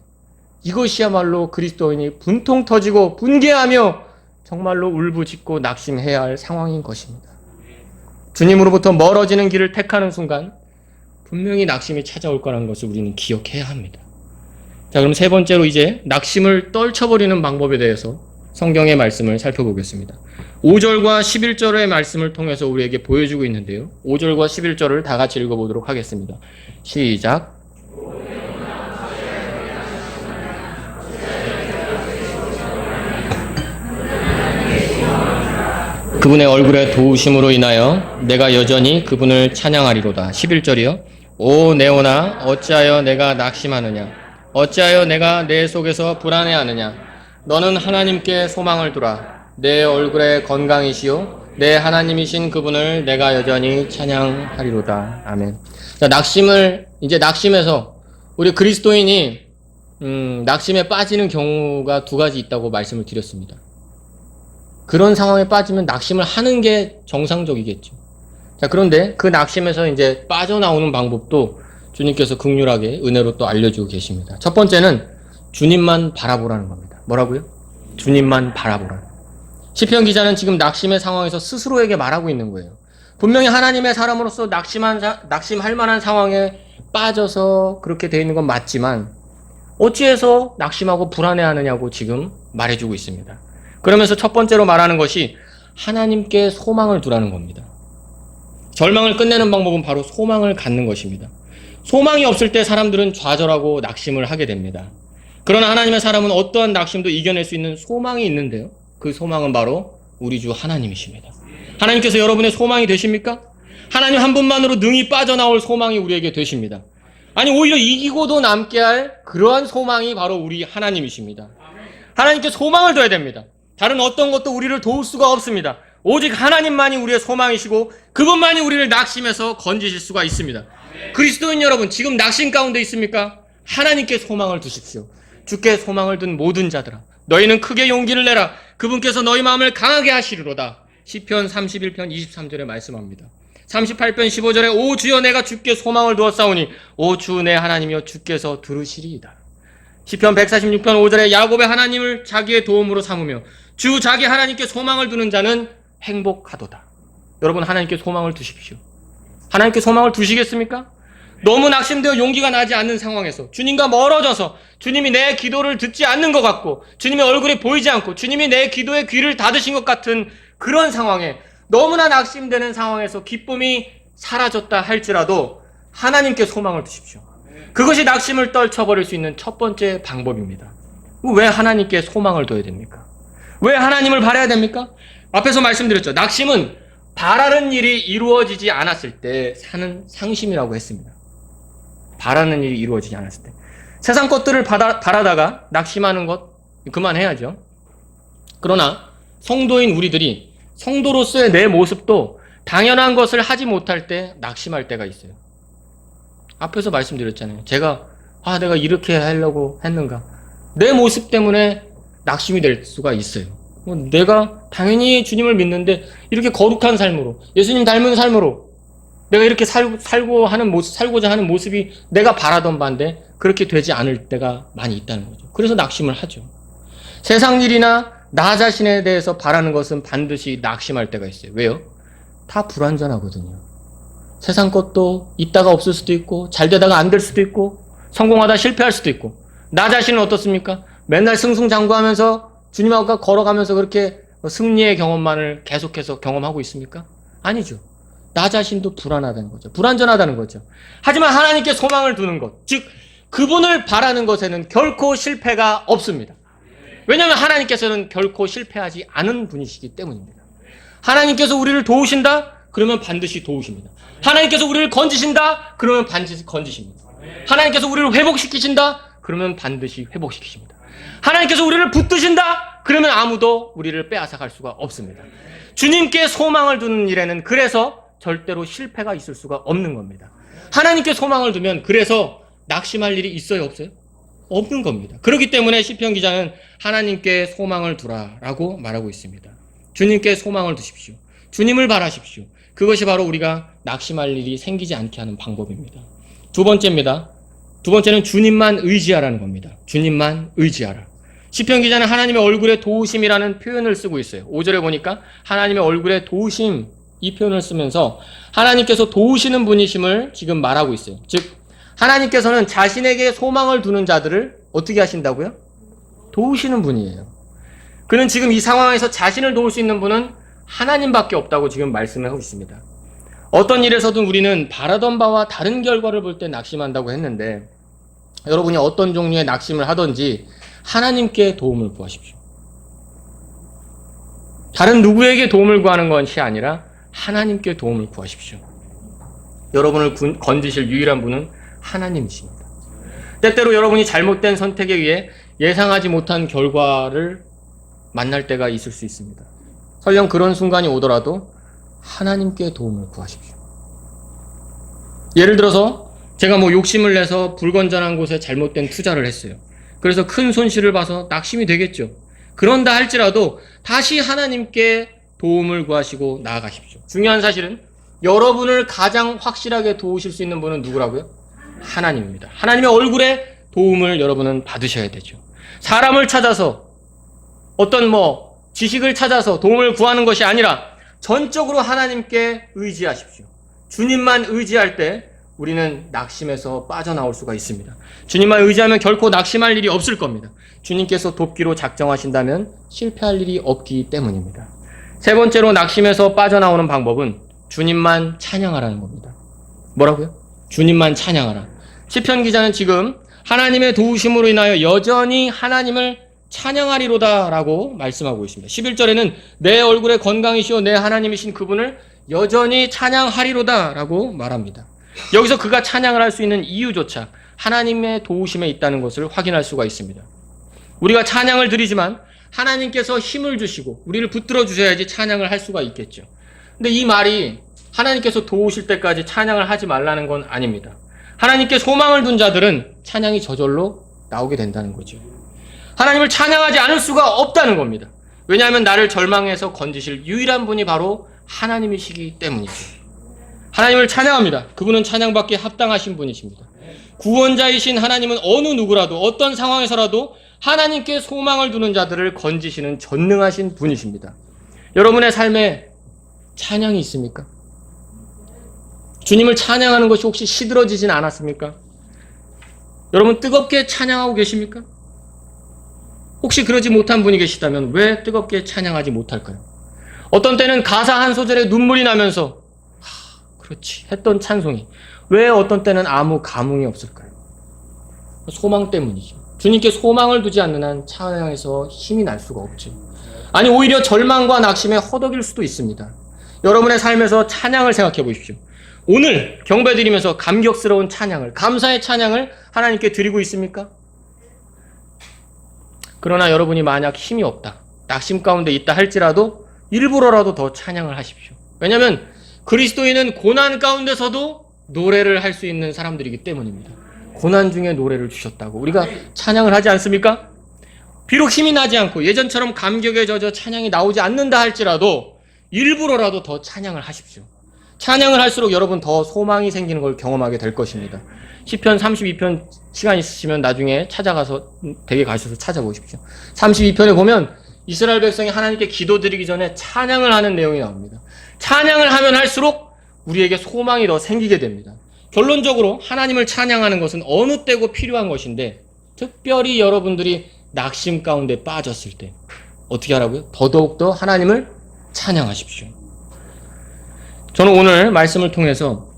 이것이야말로 그리스도인이 분통 터지고 분개하며 정말로 울부짖고 낙심해야 할 상황인 것입니다. 주님으로부터 멀어지는 길을 택하는 순간 분명히 낙심이 찾아올 거라는 것을 우리는 기억해야 합니다. 자, 그럼 세 번째로 이제 낙심을 떨쳐버리는 방법에 대해서 성경의 말씀을 살펴보겠습니다. 5절과 11절의 말씀을 통해서 우리에게 보여주고 있는데요. 5절과 11절을 다 같이 읽어보도록 하겠습니다. 시작. 그분의 얼굴의 도우심으로 인하여 내가 여전히 그분을 찬양하리로다. 11절이요. 오 네오나 어찌하여 내가 낙심하느냐? 어찌하여 내가 내 속에서 불안해하느냐? 너는 하나님께 소망을 두라. 내 얼굴의 건강이시요 내 하나님이신 그분을 내가 여전히 찬양하리로다. 아멘. 자, 낙심에서 우리 그리스도인이 낙심에 빠지는 경우가 두 가지 있다고 말씀을 드렸습니다. 그런 상황에 빠지면 낙심을 하는 게 정상적이겠죠. 자, 그런데 그 낙심에서 이제 빠져나오는 방법도 주님께서 긍휼하게 은혜로 또 알려주고 계십니다. 첫 번째는 주님만 바라보라는 겁니다. 뭐라고요? 주님만 바라보라. 시편 기자는 지금 낙심의 상황에서 스스로에게 말하고 있는 거예요. 분명히 하나님의 사람으로서 낙심할 만한 상황에 빠져서 그렇게 되어 있는 건 맞지만 어찌해서 낙심하고 불안해하느냐고 지금 말해주고 있습니다. 그러면서 첫 번째로 말하는 것이 하나님께 소망을 두라는 겁니다. 절망을 끝내는 방법은 바로 소망을 갖는 것입니다. 소망이 없을 때 사람들은 좌절하고 낙심을 하게 됩니다. 그러나 하나님의 사람은 어떠한 낙심도 이겨낼 수 있는 소망이 있는데요. 그 소망은 바로 우리 주 하나님이십니다. 하나님께서 여러분의 소망이 되십니까? 하나님 한 분만으로 능히 빠져나올 소망이 우리에게 되십니다. 아니, 오히려 이기고도 남게 할 그러한 소망이 바로 우리 하나님이십니다. 하나님께 소망을 둬야 됩니다. 다른 어떤 것도 우리를 도울 수가 없습니다. 오직 하나님만이 우리의 소망이시고 그분만이 우리를 낙심에서 건지실 수가 있습니다. 그리스도인 여러분, 지금 낙심 가운데 있습니까? 하나님께 소망을 두십시오. 주께 소망을 둔 모든 자들아, 너희는 크게 용기를 내라. 그분께서 너희 마음을 강하게 하시리로다. 시편 31편 23절에 말씀합니다. 38편 15절에 오 주여 내가 주께 소망을 두었사오니 오 주 내 하나님이여 주께서 들으시리이다. 시편 146편 5절에 야곱의 하나님을 자기의 도움으로 삼으며 주 자기 하나님께 소망을 두는 자는 행복하도다. 여러분, 하나님께 소망을 두십시오. 하나님께 소망을 두시겠습니까? 너무 낙심되어 용기가 나지 않는 상황에서 주님과 멀어져서 주님이 내 기도를 듣지 않는 것 같고 주님의 얼굴이 보이지 않고 주님이 내 기도에 귀를 닫으신 것 같은 그런 상황에 너무나 낙심되는 상황에서 기쁨이 사라졌다 할지라도 하나님께 소망을 두십시오. 그것이 낙심을 떨쳐버릴 수 있는 첫 번째 방법입니다. 왜 하나님께 소망을 둬야 됩니까? 왜 하나님을 바라야 됩니까? 앞에서 말씀드렸죠. 낙심은 바라는 일이 이루어지지 않았을 때 사는 상심이라고 했습니다. 바라는 일이 이루어지지 않았을 때. 세상 것들을 바라다가 낙심하는 것 그만해야죠. 그러나 성도인 우리들이 성도로서의 내 모습도 당연한 것을 하지 못할 때 낙심할 때가 있어요. 앞에서 말씀드렸잖아요. 내가 이렇게 하려고 했는가. 내 모습 때문에 낙심이 될 수가 있어요. 내가 당연히 주님을 믿는데 이렇게 거룩한 삶으로, 예수님 닮은 삶으로 내가 이렇게 살고자 하는 모습이 내가 바라던 바인데 그렇게 되지 않을 때가 많이 있다는 거죠. 그래서 낙심을 하죠. 세상 일이나 나 자신에 대해서 바라는 것은 반드시 낙심할 때가 있어요. 왜요? 다 불완전하거든요. 세상 것도 있다가 없을 수도 있고 잘 되다가 안 될 수도 있고 성공하다 실패할 수도 있고 나 자신은 어떻습니까? 맨날 승승장구하면서 주님하고 걸어가면서 그렇게 승리의 경험만을 계속해서 경험하고 있습니까? 아니죠. 나 자신도 불안하다는 거죠. 불완전하다는 거죠. 하지만 하나님께 소망을 두는 것, 즉 그분을 바라는 것에는 결코 실패가 없습니다. 왜냐하면 하나님께서는 결코 실패하지 않은 분이시기 때문입니다. 하나님께서 우리를 도우신다? 그러면 반드시 도우십니다. 하나님께서 우리를 건지신다? 그러면 반드시 건지십니다. 하나님께서 우리를 회복시키신다? 그러면 반드시 회복시키십니다. 하나님께서 우리를 붙드신다? 그러면 아무도 우리를 빼앗아갈 수가 없습니다. 주님께 소망을 두는 일에는 그래서 절대로 실패가 있을 수가 없는 겁니다. 하나님께 소망을 두면 그래서 낙심할 일이 있어요, 없어요? 없는 겁니다. 그렇기 때문에 시편 기자는 하나님께 소망을 두라라고 말하고 있습니다. 주님께 소망을 두십시오. 주님을 바라십시오. 그것이 바로 우리가 낙심할 일이 생기지 않게 하는 방법입니다. 두 번째입니다. 두 번째는 주님만 의지하라는 겁니다. 주님만 의지하라. 시편 기자는 하나님의 얼굴에 도우심이라는 표현을 쓰고 있어요. 5절에 보니까 하나님의 얼굴에 도우심 이 표현을 쓰면서 하나님께서 도우시는 분이심을 지금 말하고 있어요. 즉 하나님께서는 자신에게 소망을 두는 자들을 어떻게 하신다고요? 도우시는 분이에요. 그는 지금 이 상황에서 자신을 도울 수 있는 분은 하나님밖에 없다고 지금 말씀을 하고 있습니다. 어떤 일에서든 우리는 바라던 바와 다른 결과를 볼 때 낙심한다고 했는데 여러분이 어떤 종류의 낙심을 하든지 하나님께 도움을 구하십시오. 다른 누구에게 도움을 구하는 것이 아니라 하나님께 도움을 구하십시오. 여러분을 건지실 유일한 분은 하나님이십니다. 때때로 여러분이 잘못된 선택에 의해 예상하지 못한 결과를 만날 때가 있을 수 있습니다. 설령 그런 순간이 오더라도 하나님께 도움을 구하십시오. 예를 들어서 제가 욕심을 내서 불건전한 곳에 잘못된 투자를 했어요. 그래서 큰 손실을 봐서 낙심이 되겠죠. 그런다 할지라도 다시 하나님께 도움을 구하시고 나아가십시오. 중요한 사실은 여러분을 가장 확실하게 도우실 수 있는 분은 누구라고요? 하나님입니다. 하나님의 얼굴에 도움을 여러분은 받으셔야 되죠. 사람을 찾아서 어떤 지식을 찾아서 도움을 구하는 것이 아니라 전적으로 하나님께 의지하십시오. 주님만 의지할 때 우리는 낙심에서 빠져나올 수가 있습니다. 주님만 의지하면 결코 낙심할 일이 없을 겁니다. 주님께서 돕기로 작정하신다면 실패할 일이 없기 때문입니다. 세 번째로 낙심에서 빠져나오는 방법은 주님만 찬양하라는 겁니다. 뭐라고요? 주님만 찬양하라. 시편 기자는 지금 하나님의 도우심으로 인하여 여전히 하나님을 찬양하리로다 라고 말씀하고 있습니다. 11절에는 내 얼굴에 건강이시오 내 하나님이신 그분을 여전히 찬양하리로다 라고 말합니다. 여기서 그가 찬양을 할 수 있는 이유조차 하나님의 도우심에 있다는 것을 확인할 수가 있습니다. 우리가 찬양을 드리지만 하나님께서 힘을 주시고 우리를 붙들어 주셔야지 찬양을 할 수가 있겠죠. 근데 이 말이 하나님께서 도우실 때까지 찬양을 하지 말라는 건 아닙니다. 하나님께 소망을 둔 자들은 찬양이 저절로 나오게 된다는 거죠. 하나님을 찬양하지 않을 수가 없다는 겁니다. 왜냐하면 나를 절망에서 건지실 유일한 분이 바로 하나님이시기 때문이죠. 하나님을 찬양합니다. 그분은 찬양받기에 합당하신 분이십니다. 구원자이신 하나님은 어느 누구라도 어떤 상황에서라도 하나님께 소망을 두는 자들을 건지시는 전능하신 분이십니다. 여러분의 삶에 찬양이 있습니까? 주님을 찬양하는 것이 혹시 시들어지진 않았습니까? 여러분 뜨겁게 찬양하고 계십니까? 혹시 그러지 못한 분이 계시다면 왜 뜨겁게 찬양하지 못할까요? 어떤 때는 가사 한 소절에 눈물이 나면서 그렇지 했던 찬송이 왜 어떤 때는 아무 감흥이 없을까요? 소망 때문이죠. 주님께 소망을 두지 않는 한 찬양에서 힘이 날 수가 없죠. 아니 오히려 절망과 낙심에 허덕일 수도 있습니다. 여러분의 삶에서 찬양을 생각해 보십시오. 오늘 경배드리면서 감격스러운 찬양을, 감사의 찬양을 하나님께 드리고 있습니까? 그러나 여러분이 만약 힘이 없다, 낙심 가운데 있다 할지라도 일부러라도 더 찬양을 하십시오. 왜냐하면 그리스도인은 고난 가운데서도 노래를 할 수 있는 사람들이기 때문입니다. 고난 중에 노래를 주셨다고 우리가 찬양을 하지 않습니까? 비록 힘이 나지 않고 예전처럼 감격에 젖어 찬양이 나오지 않는다 할지라도 일부러라도 더 찬양을 하십시오. 찬양을 할수록 여러분 더 소망이 생기는 걸 경험하게 될 것입니다. 시편 32편 시간 있으시면 나중에 찾아가서 댁에 가셔서 찾아보십시오. 32편에 보면 이스라엘 백성이 하나님께 기도드리기 전에 찬양을 하는 내용이 나옵니다. 찬양을 하면 할수록 우리에게 소망이 더 생기게 됩니다. 결론적으로 하나님을 찬양하는 것은 어느 때고 필요한 것인데 특별히 여러분들이 낙심 가운데 빠졌을 때 어떻게 하라고요? 더더욱더 하나님을 찬양하십시오. 저는 오늘 말씀을 통해서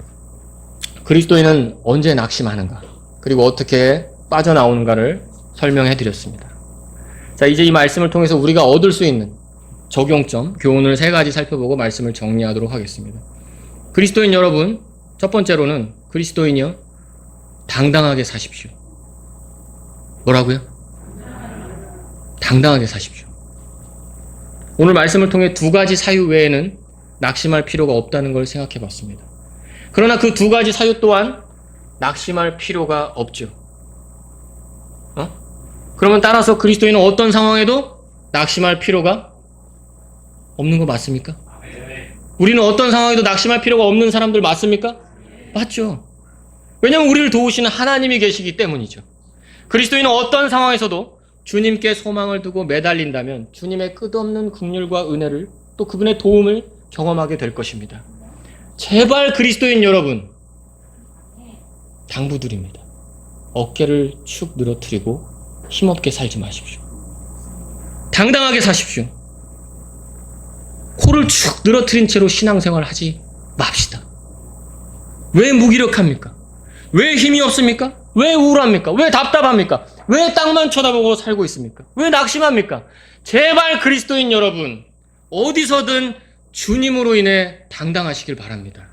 그리스도인은 언제 낙심하는가 그리고 어떻게 빠져나오는가를 설명해 드렸습니다. 자, 이제 이 말씀을 통해서 우리가 얻을 수 있는 적용점, 교훈을 세 가지 살펴보고 말씀을 정리하도록 하겠습니다. 그리스도인 여러분, 첫 번째로는 그리스도인이요, 당당하게 사십시오. 뭐라고요? 당당하게 사십시오. 오늘 말씀을 통해 두 가지 사유 외에는 낙심할 필요가 없다는 걸 생각해 봤습니다. 그러나 그 두 가지 사유 또한 낙심할 필요가 없죠. 그러면 따라서 그리스도인은 어떤 상황에도 낙심할 필요가 없는 거 맞습니까? 우리는 어떤 상황에도 낙심할 필요가 없는 사람들 맞습니까? 맞죠. 왜냐하면 우리를 도우시는 하나님이 계시기 때문이죠. 그리스도인은 어떤 상황에서도 주님께 소망을 두고 매달린다면 주님의 끝없는 긍휼과 은혜를 또 그분의 도움을 경험하게 될 것입니다. 제발 그리스도인 여러분, 당부드립니다. 어깨를 축 늘어뜨리고 힘없게 살지 마십시오. 당당하게 사십시오. 코를 축 늘어뜨린 채로 신앙생활을 하지 맙시다. 왜 무기력합니까? 왜 힘이 없습니까? 왜 우울합니까? 왜 답답합니까? 왜 땅만 쳐다보고 살고 있습니까? 왜 낙심합니까? 제발 그리스도인 여러분, 어디서든 주님으로 인해 당당하시길 바랍니다.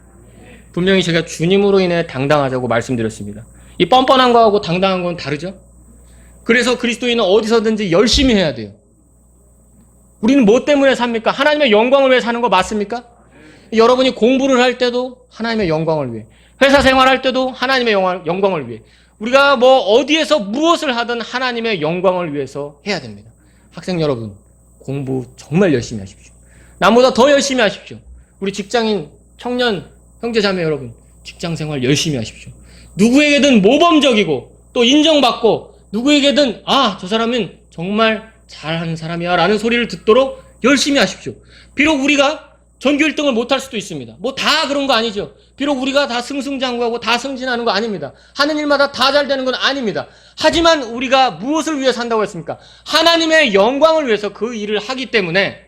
분명히 제가 주님으로 인해 당당하자고 말씀드렸습니다. 이 뻔뻔한 거하고 당당한 건 다르죠? 그래서 그리스도인은 어디서든지 열심히 해야 돼요. 우리는 뭐 때문에 삽니까? 하나님의 영광을 위해 사는 거 맞습니까? 여러분이 공부를 할 때도 하나님의 영광을 위해, 회사 생활할 때도 하나님의 영광을 위해, 우리가 뭐 어디에서 무엇을 하든 하나님의 영광을 위해서 해야 됩니다. 학생 여러분, 공부 정말 열심히 하십시오. 남보다 더 열심히 하십시오. 우리 직장인, 청년, 형제자매 여러분, 직장생활 열심히 하십시오. 누구에게든 모범적이고 또 인정받고 누구에게든 저 사람은 정말 잘하는 사람이야 라는 소리를 듣도록 열심히 하십시오. 비록 우리가 전교 1등을 못할 수도 있습니다. 뭐 다 그런 거 아니죠. 비록 우리가 다 승승장구하고 다 승진하는 거 아닙니다. 하는 일마다 다 잘 되는 건 아닙니다. 하지만 우리가 무엇을 위해서 한다고 했습니까? 하나님의 영광을 위해서 그 일을 하기 때문에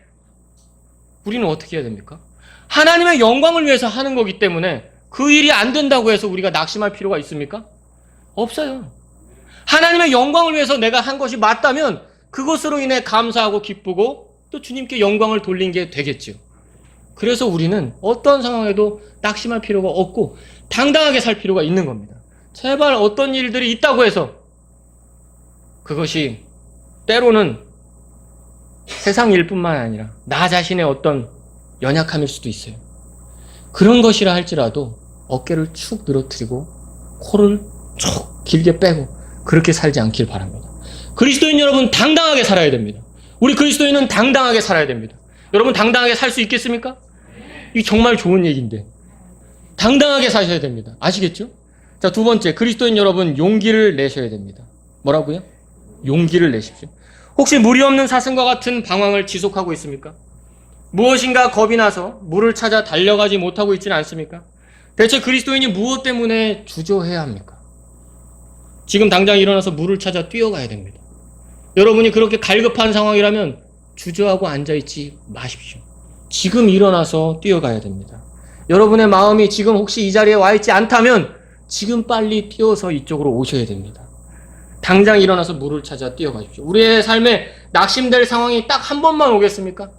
우리는 어떻게 해야 됩니까? 하나님의 영광을 위해서 하는 거기 때문에 그 일이 안 된다고 해서 우리가 낙심할 필요가 있습니까? 없어요. 하나님의 영광을 위해서 내가 한 것이 맞다면 그것으로 인해 감사하고 기쁘고 또 주님께 영광을 돌린 게 되겠죠. 그래서 우리는 어떤 상황에도 낙심할 필요가 없고 당당하게 살 필요가 있는 겁니다. 제발 어떤 일들이 있다고 해서 그것이 때로는 세상 일뿐만 아니라 나 자신의 어떤 연약함일 수도 있어요. 그런 것이라 할지라도 어깨를 축 늘어뜨리고 코를 쭉 길게 빼고 그렇게 살지 않길 바랍니다. 그리스도인 여러분, 당당하게 살아야 됩니다. 우리 그리스도인은 당당하게 살아야 됩니다. 여러분, 당당하게 살 수 있겠습니까? 이게 정말 좋은 얘기인데 당당하게 사셔야 됩니다. 아시겠죠? 자, 두 번째, 그리스도인 여러분, 용기를 내셔야 됩니다. 뭐라고요? 용기를 내십시오. 혹시 물이 없는 사슴과 같은 방황을 지속하고 있습니까? 무엇인가 겁이 나서 물을 찾아 달려가지 못하고 있지는 않습니까? 대체 그리스도인이 무엇 때문에 주저해야 합니까? 지금 당장 일어나서 물을 찾아 뛰어가야 됩니다. 여러분이 그렇게 갈급한 상황이라면 주저하고 앉아있지 마십시오. 지금 일어나서 뛰어가야 됩니다. 여러분의 마음이 지금 혹시 이 자리에 와 있지 않다면 지금 빨리 뛰어서 이쪽으로 오셔야 됩니다. 당장 일어나서 물을 찾아 뛰어가십시오. 우리의 삶에 낙심될 상황이 딱 한 번만 오겠습니까?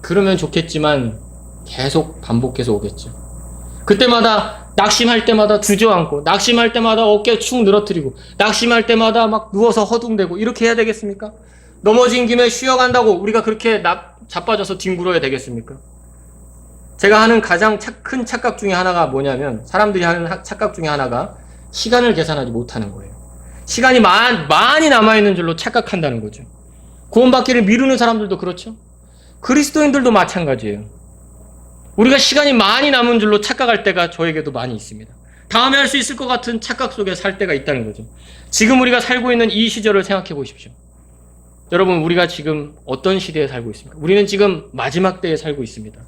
그러면 좋겠지만 계속 반복해서 오겠죠. 그때마다 낙심할 때마다 주저앉고 낙심할 때마다 어깨 축 늘어뜨리고 낙심할 때마다 막 누워서 허둥대고 이렇게 해야 되겠습니까? 넘어진 김에 쉬어간다고 우리가 그렇게 자빠져서 뒹굴어야 되겠습니까? 제가 하는 가장 큰 착각 중에 하나가 뭐냐면, 사람들이 하는 착각 중에 하나가 시간을 계산하지 못하는 거예요. 시간이 많이 남아있는 줄로 착각한다는 거죠. 구원받기를 미루는 사람들도 그렇죠. 그리스도인들도 마찬가지예요. 우리가 시간이 많이 남은 줄로 착각할 때가 저에게도 많이 있습니다. 다음에 할 수 있을 것 같은 착각 속에 살 때가 있다는 거죠. 지금 우리가 살고 있는 이 시절을 생각해 보십시오. 여러분, 우리가 지금 어떤 시대에 살고 있습니까? 우리는 지금 마지막 때에 살고 있습니다.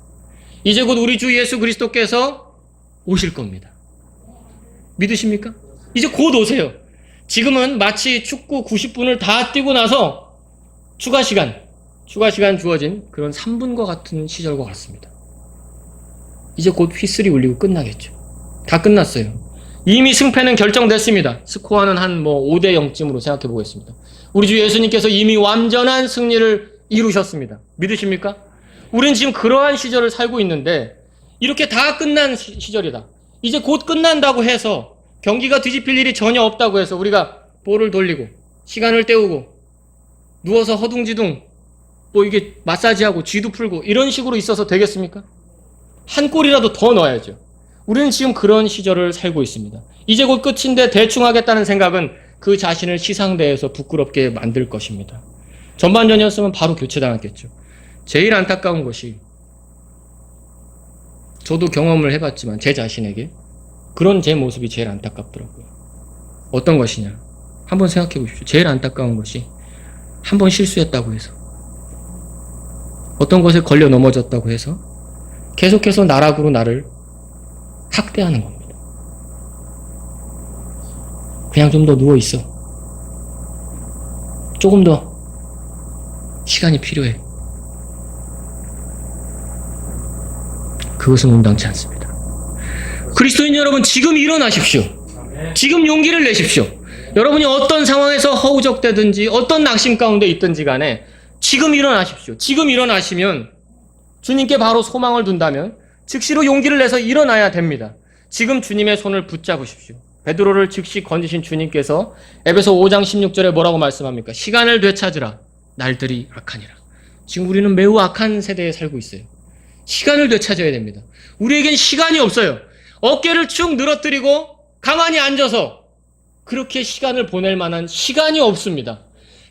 이제 곧 우리 주 예수 그리스도께서 오실 겁니다. 믿으십니까? 이제 곧 오세요. 지금은 마치 축구 90분을 다 뛰고 나서 추가 시간 주어진 그런 3분과 같은 시절과 같습니다. 이제 곧 휘슬이 울리고 끝나겠죠. 다 끝났어요. 이미 승패는 결정됐습니다. 스코어는 한 5대 0쯤으로 생각해 보겠습니다. 우리 주 예수님께서 이미 완전한 승리를 이루셨습니다. 믿으십니까? 우리는 지금 그러한 시절을 살고 있는데 이렇게 다 끝난 시절이다. 이제 곧 끝난다고 해서 경기가 뒤집힐 일이 전혀 없다고 해서 우리가 볼을 돌리고 시간을 때우고 누워서 허둥지둥 이게 마사지하고 쥐도 풀고 이런 식으로 있어서 되겠습니까? 한 골이라도 더 넣어야죠. 우리는 지금 그런 시절을 살고 있습니다. 이제 곧 끝인데 대충 하겠다는 생각은 그 자신을 시상대에서 부끄럽게 만들 것입니다. 전반전이었으면 바로 교체당했겠죠. 제일 안타까운 것이, 저도 경험을 해봤지만 제 자신에게 그런 제 모습이 제일 안타깝더라고요. 어떤 것이냐? 한번 생각해 보십시오. 제일 안타까운 것이 한 번 실수했다고 해서, 어떤 것에 걸려 넘어졌다고 해서 계속해서 나락으로 나를 학대하는 겁니다. 그냥 좀 더 누워있어. 조금 더 시간이 필요해. 그것은 온당치 않습니다. 그리스도인 여러분, 지금 일어나십시오. 지금 용기를 내십시오. 여러분이 어떤 상황에서 허우적대든지 어떤 낙심 가운데 있든지 간에 지금 일어나십시오. 지금 일어나시면, 주님께 바로 소망을 둔다면 즉시로 용기를 내서 일어나야 됩니다. 지금 주님의 손을 붙잡으십시오. 베드로를 즉시 건지신 주님께서 에베소 5장 16절에 뭐라고 말씀합니까? 시간을 되찾으라. 날들이 악하니라. 지금 우리는 매우 악한 세대에 살고 있어요. 시간을 되찾아야 됩니다. 우리에겐 시간이 없어요. 어깨를 축 늘어뜨리고 가만히 앉아서 그렇게 시간을 보낼 만한 시간이 없습니다.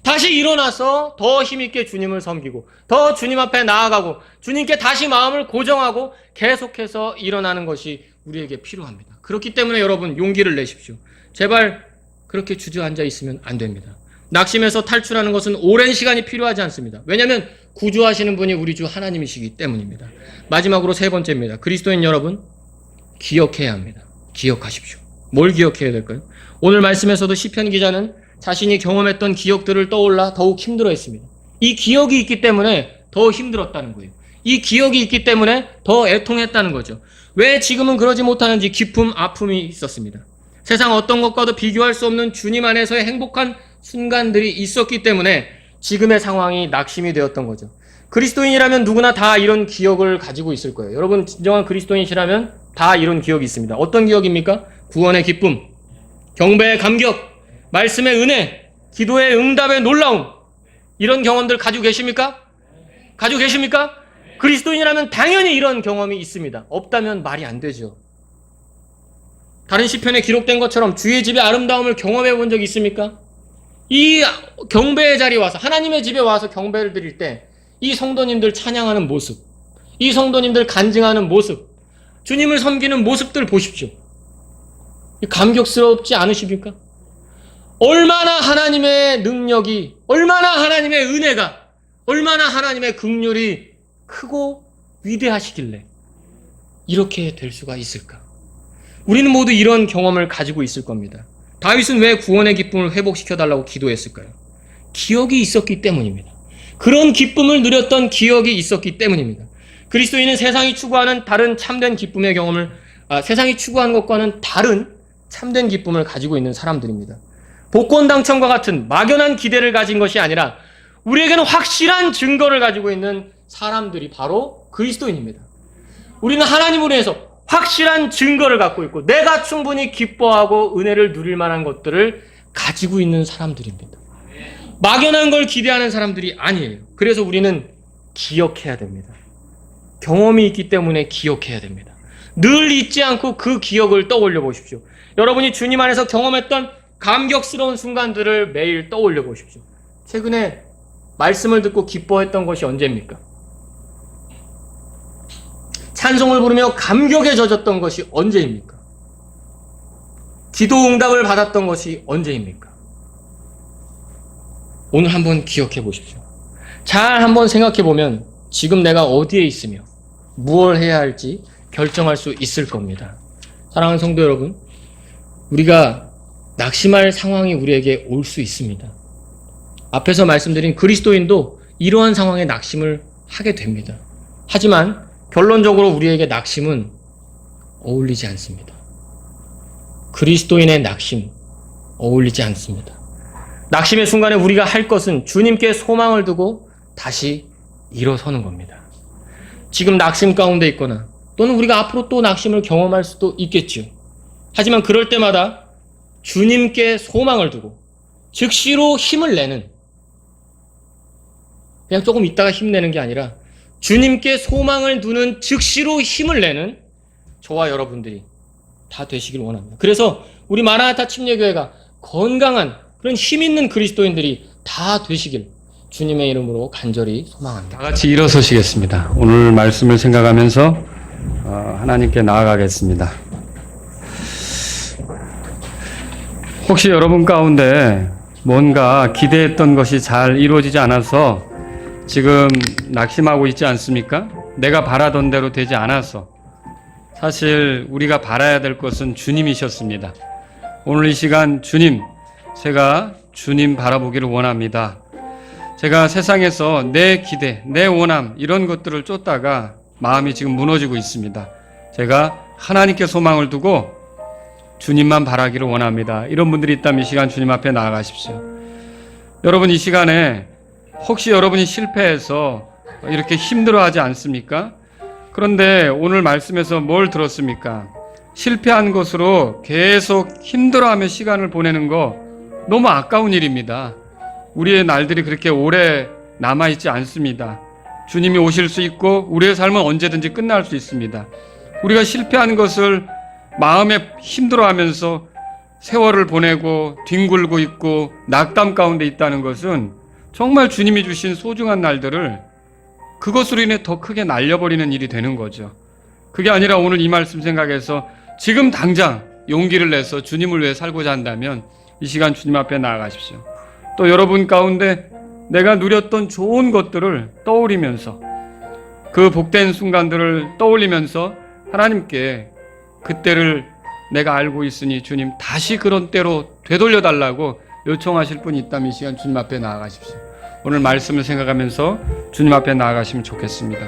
다시 일어나서 더 힘있게 주님을 섬기고 더 주님 앞에 나아가고 주님께 다시 마음을 고정하고 계속해서 일어나는 것이 우리에게 필요합니다. 그렇기 때문에 여러분 용기를 내십시오. 제발 그렇게 주저앉아 있으면 안 됩니다. 낙심에서 탈출하는 것은 오랜 시간이 필요하지 않습니다. 왜냐하면 구주하시는 분이 우리 주 하나님이시기 때문입니다. 마지막으로 세 번째입니다. 그리스도인 여러분, 기억해야 합니다. 기억하십시오. 뭘 기억해야 될까요? 오늘 말씀에서도 시편 기자는 자신이 경험했던 기억들을 떠올라 더욱 힘들어했습니다. 이 기억이 있기 때문에 더 힘들었다는 거예요. 이 기억이 있기 때문에 더 애통했다는 거죠. 왜 지금은 그러지 못하는지 기쁨, 아픔이 있었습니다. 세상 어떤 것과도 비교할 수 없는 주님 안에서의 행복한 순간들이 있었기 때문에 지금의 상황이 낙심이 되었던 거죠. 그리스도인이라면 누구나 다 이런 기억을 가지고 있을 거예요. 여러분 진정한 그리스도인이시라면 다 이런 기억이 있습니다. 어떤 기억입니까? 구원의 기쁨, 경배의 감격, 말씀의 은혜, 기도의 응답의 놀라움, 이런 경험들 가지고 계십니까? 가지고 계십니까? 그리스도인이라면 당연히 이런 경험이 있습니다. 없다면 말이 안 되죠. 다른 시편에 기록된 것처럼 주의 집의 아름다움을 경험해 본 적이 있습니까? 이 경배의 자리에 와서 하나님의 집에 와서 경배를 드릴 때 이 성도님들 찬양하는 모습, 이 성도님들 간증하는 모습, 주님을 섬기는 모습들 보십시오. 감격스럽지 않으십니까? 얼마나 하나님의 능력이, 얼마나 하나님의 은혜가, 얼마나 하나님의 긍휼이 크고 위대하시길래 이렇게 될 수가 있을까? 우리는 모두 이런 경험을 가지고 있을 겁니다. 다윗은 왜 구원의 기쁨을 회복시켜달라고 기도했을까요? 기억이 있었기 때문입니다. 그런 기쁨을 누렸던 기억이 있었기 때문입니다. 그리스도인은 세상이 추구하는 다른 참된 기쁨의 경험을, 세상이 추구하는 것과는 다른 참된 기쁨을 가지고 있는 사람들입니다. 복권 당첨과 같은 막연한 기대를 가진 것이 아니라 우리에게는 확실한 증거를 가지고 있는 사람들이 바로 그리스도인입니다. 우리는 하나님으로 인해서 확실한 증거를 갖고 있고 내가 충분히 기뻐하고 은혜를 누릴 만한 것들을 가지고 있는 사람들입니다. 막연한 걸 기대하는 사람들이 아니에요. 그래서 우리는 기억해야 됩니다. 경험이 있기 때문에 기억해야 됩니다. 늘 잊지 않고 그 기억을 떠올려 보십시오. 여러분이 주님 안에서 경험했던 감격스러운 순간들을 매일 떠올려 보십시오. 최근에 말씀을 듣고 기뻐했던 것이 언제입니까? 찬송을 부르며 감격에 젖었던 것이 언제입니까? 기도 응답을 받았던 것이 언제입니까? 오늘 한번 기억해 보십시오. 잘 한번 생각해 보면 지금 내가 어디에 있으며 무엇을 해야 할지 결정할 수 있을 겁니다. 사랑하는 성도 여러분, 우리가 낙심할 상황이 우리에게 올 수 있습니다. 앞에서 말씀드린 그리스도인도 이러한 상황에 낙심을 하게 됩니다. 하지만 결론적으로 우리에게 낙심은 어울리지 않습니다. 그리스도인의 낙심 어울리지 않습니다. 낙심의 순간에 우리가 할 것은 주님께 소망을 두고 다시 일어서는 겁니다. 지금 낙심 가운데 있거나 또는 우리가 앞으로 또 낙심을 경험할 수도 있겠지요. 하지만 그럴 때마다 주님께 소망을 두고 즉시로 힘을 내는, 그냥 조금 있다가 힘내는 게 아니라 주님께 소망을 두는 즉시로 힘을 내는 저와 여러분들이 다 되시길 원합니다. 그래서 우리 마라나타 침례교회가 건강한 그런 힘 있는 그리스도인들이 다 되시길 주님의 이름으로 간절히 소망합니다. 다 같이 일어서시겠습니다. 오늘 말씀을 생각하면서 하나님께 나아가겠습니다. 혹시 여러분 가운데 뭔가 기대했던 것이 잘 이루어지지 않아서 지금 낙심하고 있지 않습니까? 내가 바라던 대로 되지 않아서. 사실 우리가 바라야 될 것은 주님이셨습니다. 오늘 이 시간 주님, 제가 주님 바라보기를 원합니다. 제가 세상에서 내 기대, 내 원함 이런 것들을 쫓다가 마음이 지금 무너지고 있습니다. 제가 하나님께 소망을 두고 주님만 바라기를 원합니다. 이런 분들이 있다면 이 시간 주님 앞에 나아가십시오. 여러분 이 시간에 혹시 여러분이 실패해서 이렇게 힘들어하지 않습니까? 그런데 오늘 말씀에서 뭘 들었습니까? 실패한 것으로 계속 힘들어하며 시간을 보내는 거 너무 아까운 일입니다. 우리의 날들이 그렇게 오래 남아있지 않습니다. 주님이 오실 수 있고 우리의 삶은 언제든지 끝날 수 있습니다. 우리가 실패한 것을 마음에 힘들어하면서 세월을 보내고 뒹굴고 있고 낙담 가운데 있다는 것은 정말 주님이 주신 소중한 날들을 그것으로 인해 더 크게 날려버리는 일이 되는 거죠. 그게 아니라 오늘 이 말씀 생각해서 지금 당장 용기를 내서 주님을 위해 살고자 한다면 이 시간 주님 앞에 나아가십시오. 또 여러분 가운데 내가 누렸던 좋은 것들을 떠올리면서 그 복된 순간들을 떠올리면서 하나님께 그때를 내가 알고 있으니 주님 다시 그런 때로 되돌려달라고 요청하실 분이 있다면 이 시간 주님 앞에 나아가십시오. 오늘 말씀을 생각하면서 주님 앞에 나아가시면 좋겠습니다.